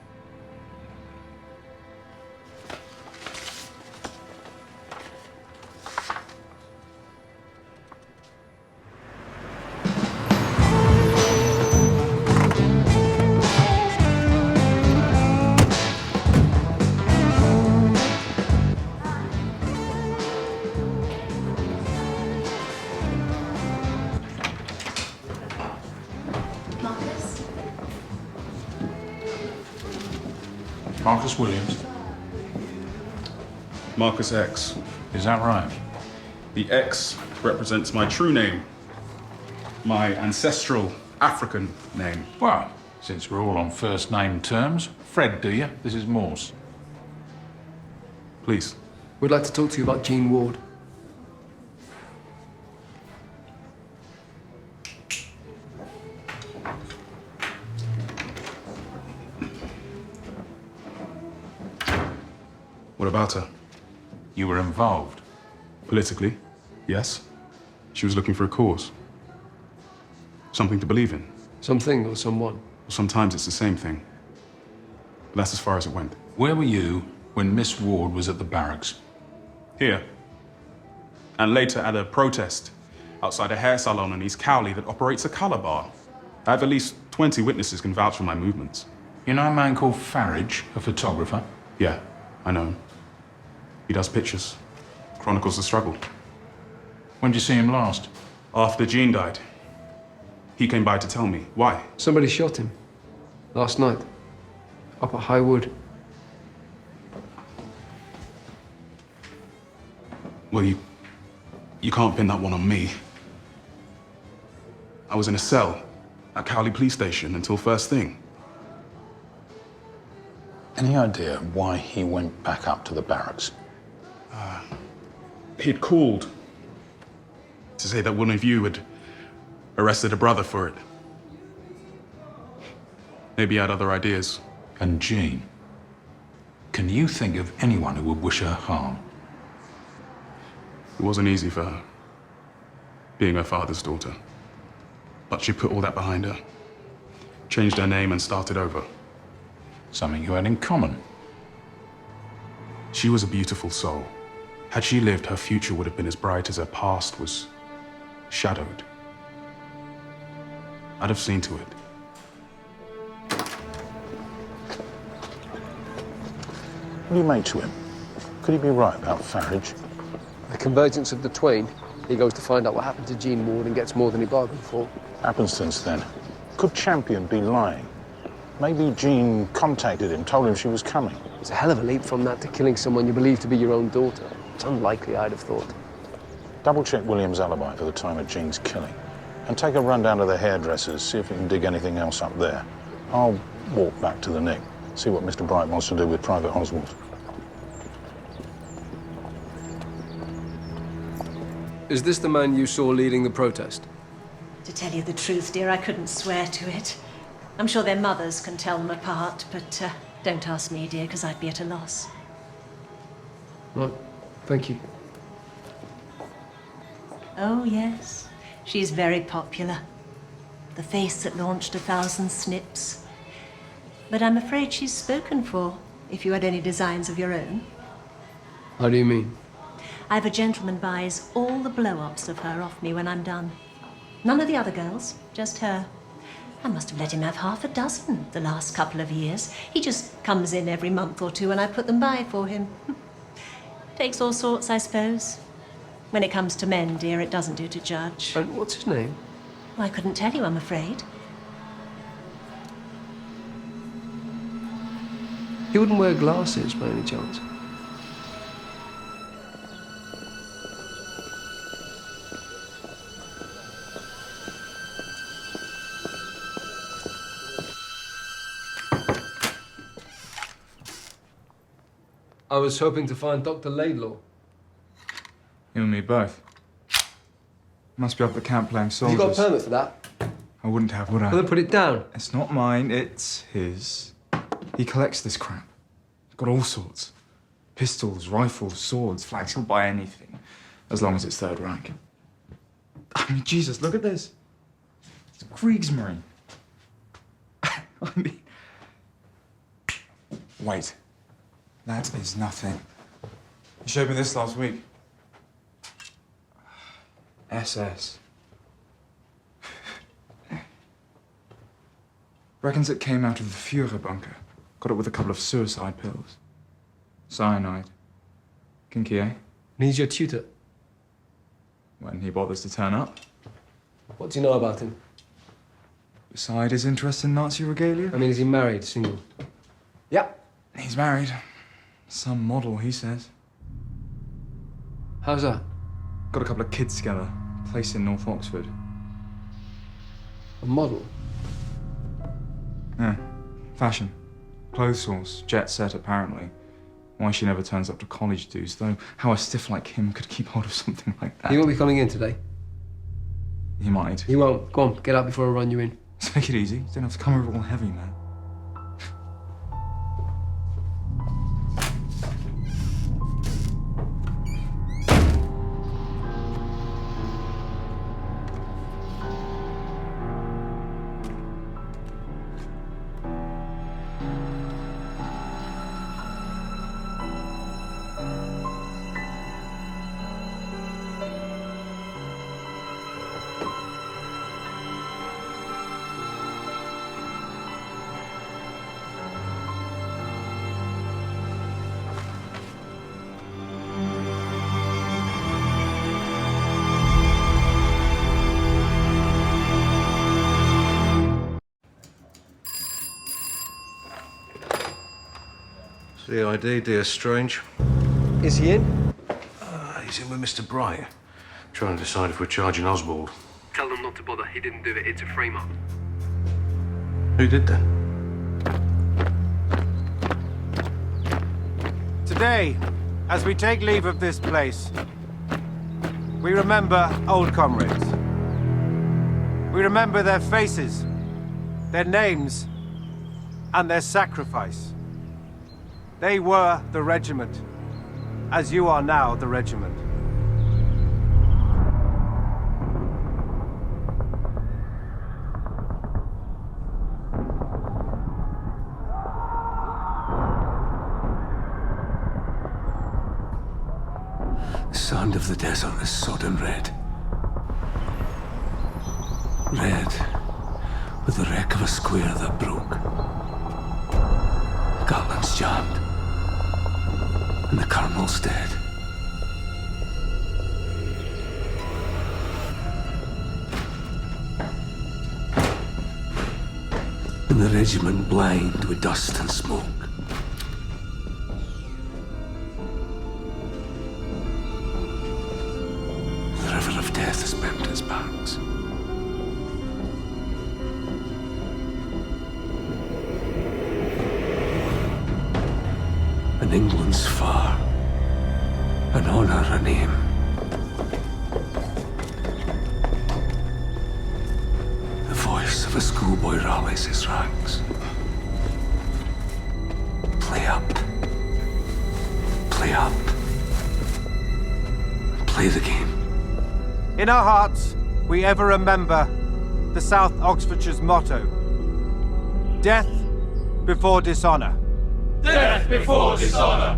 Marcus Williams. Marcus X. Is that right? The X represents my true name. My ancestral African name. Well, since we're all on first name terms, Fred, do you? This is Morse. Please. We'd like to talk to you about Jean Ward. What about her? You were involved? Politically, yes. She was looking for a cause. Something to believe in. Something or someone? Sometimes it's the same thing. But that's as far as it went. Where were you when Miss Ward was at the barracks? Here. And later at a protest outside a hair salon in East Cowley that operates a colour bar. I have at least 20 witnesses can vouch for my movements. You know a man called Farage, a photographer? Yeah, I know him. He does pictures. Chronicles the struggle. When did you see him last? After Jean died. He came by to tell me. Why? Somebody shot him. Last night. Up at High Wood. Well, you can't pin that one on me. I was in a cell at Cowley Police Station until first thing. Any idea why he went back up to the barracks? He'd called to say that one of you had arrested a brother for it. Maybe he had other ideas. And Jean? Can you think of anyone who would wish her harm? It wasn't easy for her, being her father's daughter. But she put all that behind her, changed her name and started over. Something you had in common. She was a beautiful soul. Had she lived, her future would have been as bright as her past was shadowed. I'd have seen to it. What do you make to him? Could he be right about Farage? The convergence of the twain. He goes to find out what happened to Jean Ward and gets more than he bargained for. Happened since then. Could Champion be lying? Maybe Jean contacted him, told him she was coming. It's a hell of a leap from that to killing someone you believe to be your own daughter. It's unlikely, I'd have thought. Double-check William's alibi for the time of Jean's killing. And take a run down to the hairdressers, see if we can dig anything else up there. I'll walk back to the Nick, see what Mr. Bright wants to do with Private Oswald. Is this the man you saw leading the protest? To tell you the truth, dear, I couldn't swear to it. I'm sure their mothers can tell them apart, but don't ask me, dear, because I'd be at a loss. Right. Thank you. Oh, yes. She's very popular. The face that launched 1,000 snips. But I'm afraid she's spoken for, if you had any designs of your own. How do you mean? I've a gentleman buys all the blow-ups of her off me when I'm done. None of the other girls, just her. I must have let him have half a dozen the last couple of years. He just comes in every month or two and I put them by for him. Takes all sorts, I suppose. When it comes to men, dear, it doesn't do to judge. And what's his name? Well, I couldn't tell you, I'm afraid. He wouldn't wear glasses by any chance? I was hoping to find Dr. Laidlaw. You and me both. Must be up at camp playing soldiers. You got a permit for that? I wouldn't have, would I? Well, then put it down. It's not mine, it's his. He collects this crap. He's got all sorts. Pistols, rifles, swords, flags. He'll buy anything, as long as it's third rank. I mean, Jesus, look at this. It's a Kriegsmarine. I mean... Wait. That is nothing. You showed me this last week. SS. Reckons it came out of the Führer bunker. Got it with a couple of suicide pills. Cyanide. Kinky, eh? He's your tutor. When he bothers to turn up. What do you know about him? Beside his interest in Nazi regalia? I mean, is he married, single? Yeah. He's married. Some model, he says. How's that? Got a couple of kids together. Place in North Oxford. A model? Yeah. Fashion. Clothes source. Jet set, apparently. Why she never turns up to college dues, though. How a stiff like him could keep hold of something like that. He won't be coming in today. He might. He won't. Go on, get out before I run you in. Take it easy. You don't have to come over all heavy, man. CID, dear Strange. Is he in? He's in with Mr. Bright. Trying to decide if we're charging Oswald. Tell them not to bother. He didn't do it. It's a frame-up. Who did that? Today, as we take leave of this place, we remember old comrades. We remember their faces, their names, and their sacrifice. They were the regiment, as you are now the regiment. The sand of the desert is sodden red. Red, with the wreck of a square that broke. The Gatlin's jammed, and the Colonel's dead. And the regiment blind with dust and smoke. The river of death has bent its banks. And England's far, an honour, a name. The voice of a schoolboy rallies his ranks. Play up. Play up. Play the game. In our hearts, we ever remember the South Oxfordshire's motto: death before dishonour. Death before dishonour!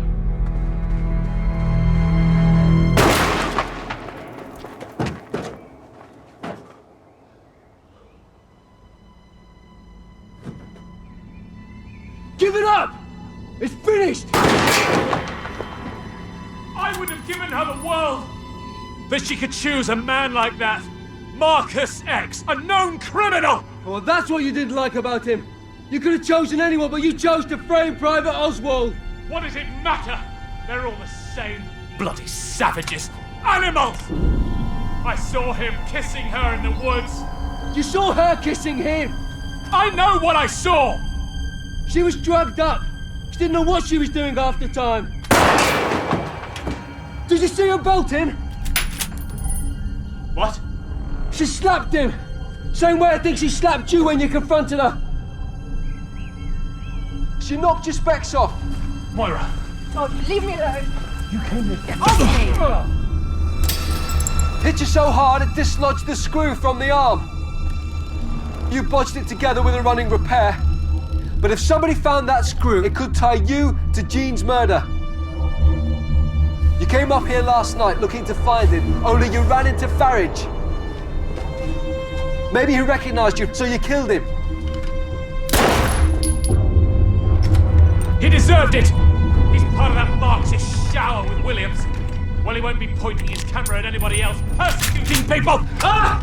Give it up! It's finished! I would have given her the world that she could choose a man like that. Marcus X, a known criminal! Well, that's what you didn't like about him. You could have chosen anyone, but you chose to frame Private Oswald. What does it matter? They're all the same. Bloody savages. Animals! I saw him kissing her in the woods. You saw her kissing him. I know what I saw! She was drugged up. She didn't know what she was doing half the time. Did you see her bolting? What? She slapped him. Same way I think she slapped you when you confronted her. She knocked your specs off. Moira. Oh, leave me alone. You came here. Get off me! Hit you so hard it dislodged the screw from the arm. You bodged it together with a running repair. But if somebody found that screw, it could tie you to Jean's murder. You came up here last night looking to find it, only you ran into Farage. Maybe he recognized you, so you killed him. He deserved it! He's part of that Marxist shower with Williams. Well, he won't be pointing his camera at anybody else, persecuting people! Ah!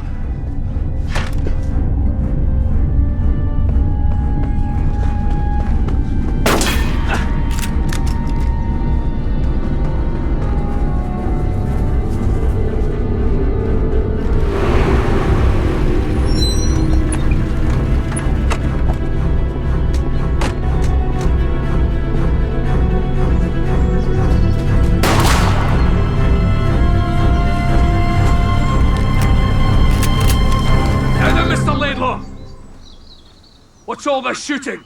What's all the shooting?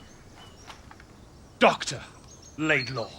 Dr. Laidlaw.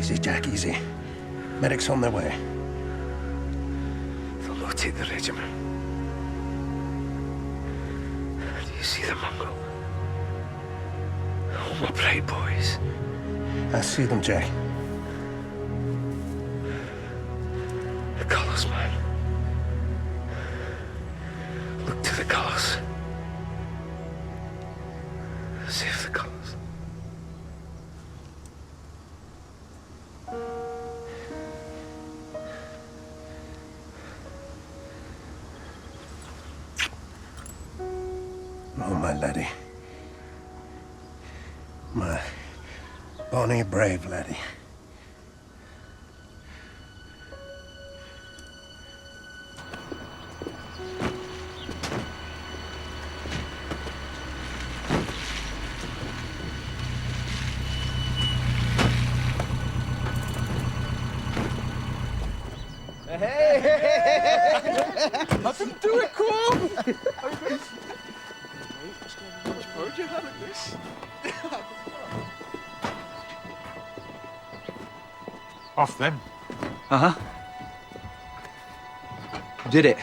Easy, Jack, easy. Medics on their way. They'll rotate the regiment. Do you see the Mongol? All my bright boys. I see them, Jack. The colours, man. Look to the colours. Save the colours. Oh, my laddie. My bonny, brave laddie. Nothing to it, cool. Off then. Uh-huh. Did it?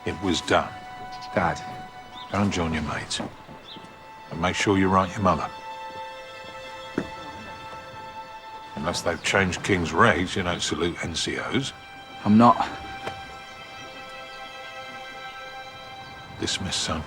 It was done. Dad. Go and join your mates. And make sure you write your mother. Unless they've changed King's regs, you don't salute NCOs. I'm not. Dismiss, son.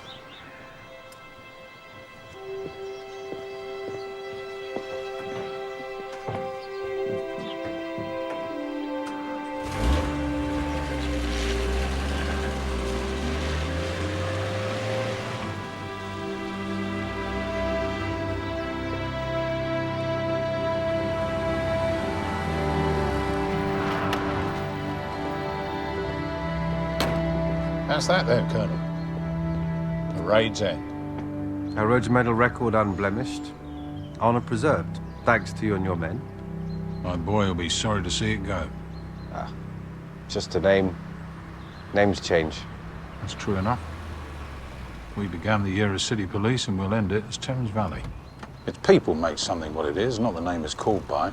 How's that then, Colonel? Parade's end. Our regimental record unblemished. Honour preserved, thanks to you and your men. My boy will be sorry to see it go. Just a name. Names change. That's true enough. We began the year as city police and we'll end it as Thames Valley. It's people make something what it is, not the name it's called by.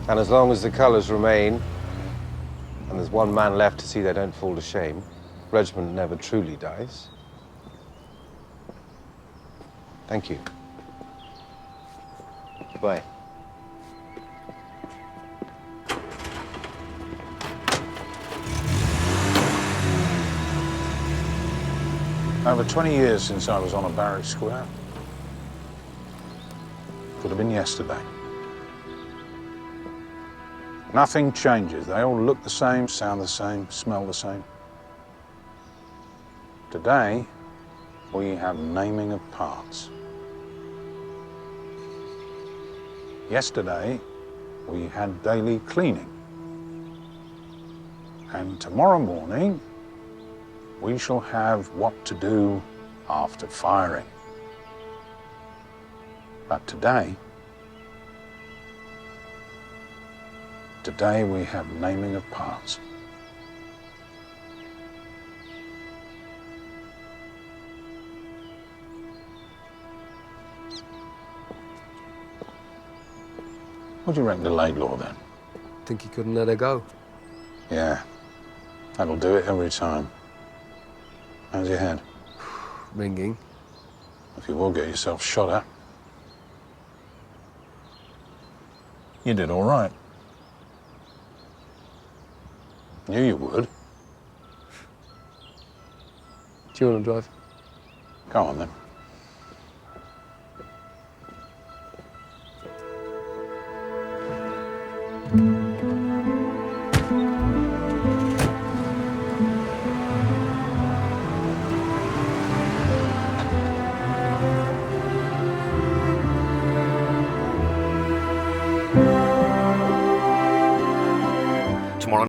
And as long as the colours remain, and there's one man left to see they don't fall to shame, regiment never truly dies. Thank you. Goodbye. Over 20 years since I was on a barrack square. Could have been yesterday. Nothing changes. They all look the same, sound the same, smell the same. Today, we have naming of parts. Yesterday, we had daily cleaning. And tomorrow morning, we shall have what to do after firing. But today we have naming of parts. What do you reckon to Laidlaw then? Think he couldn't let her go? Yeah, that'll do it every time. How's your head? Ringing. If you will get yourself shot at. You did all right. Knew you would. Do you want to drive? Go on then.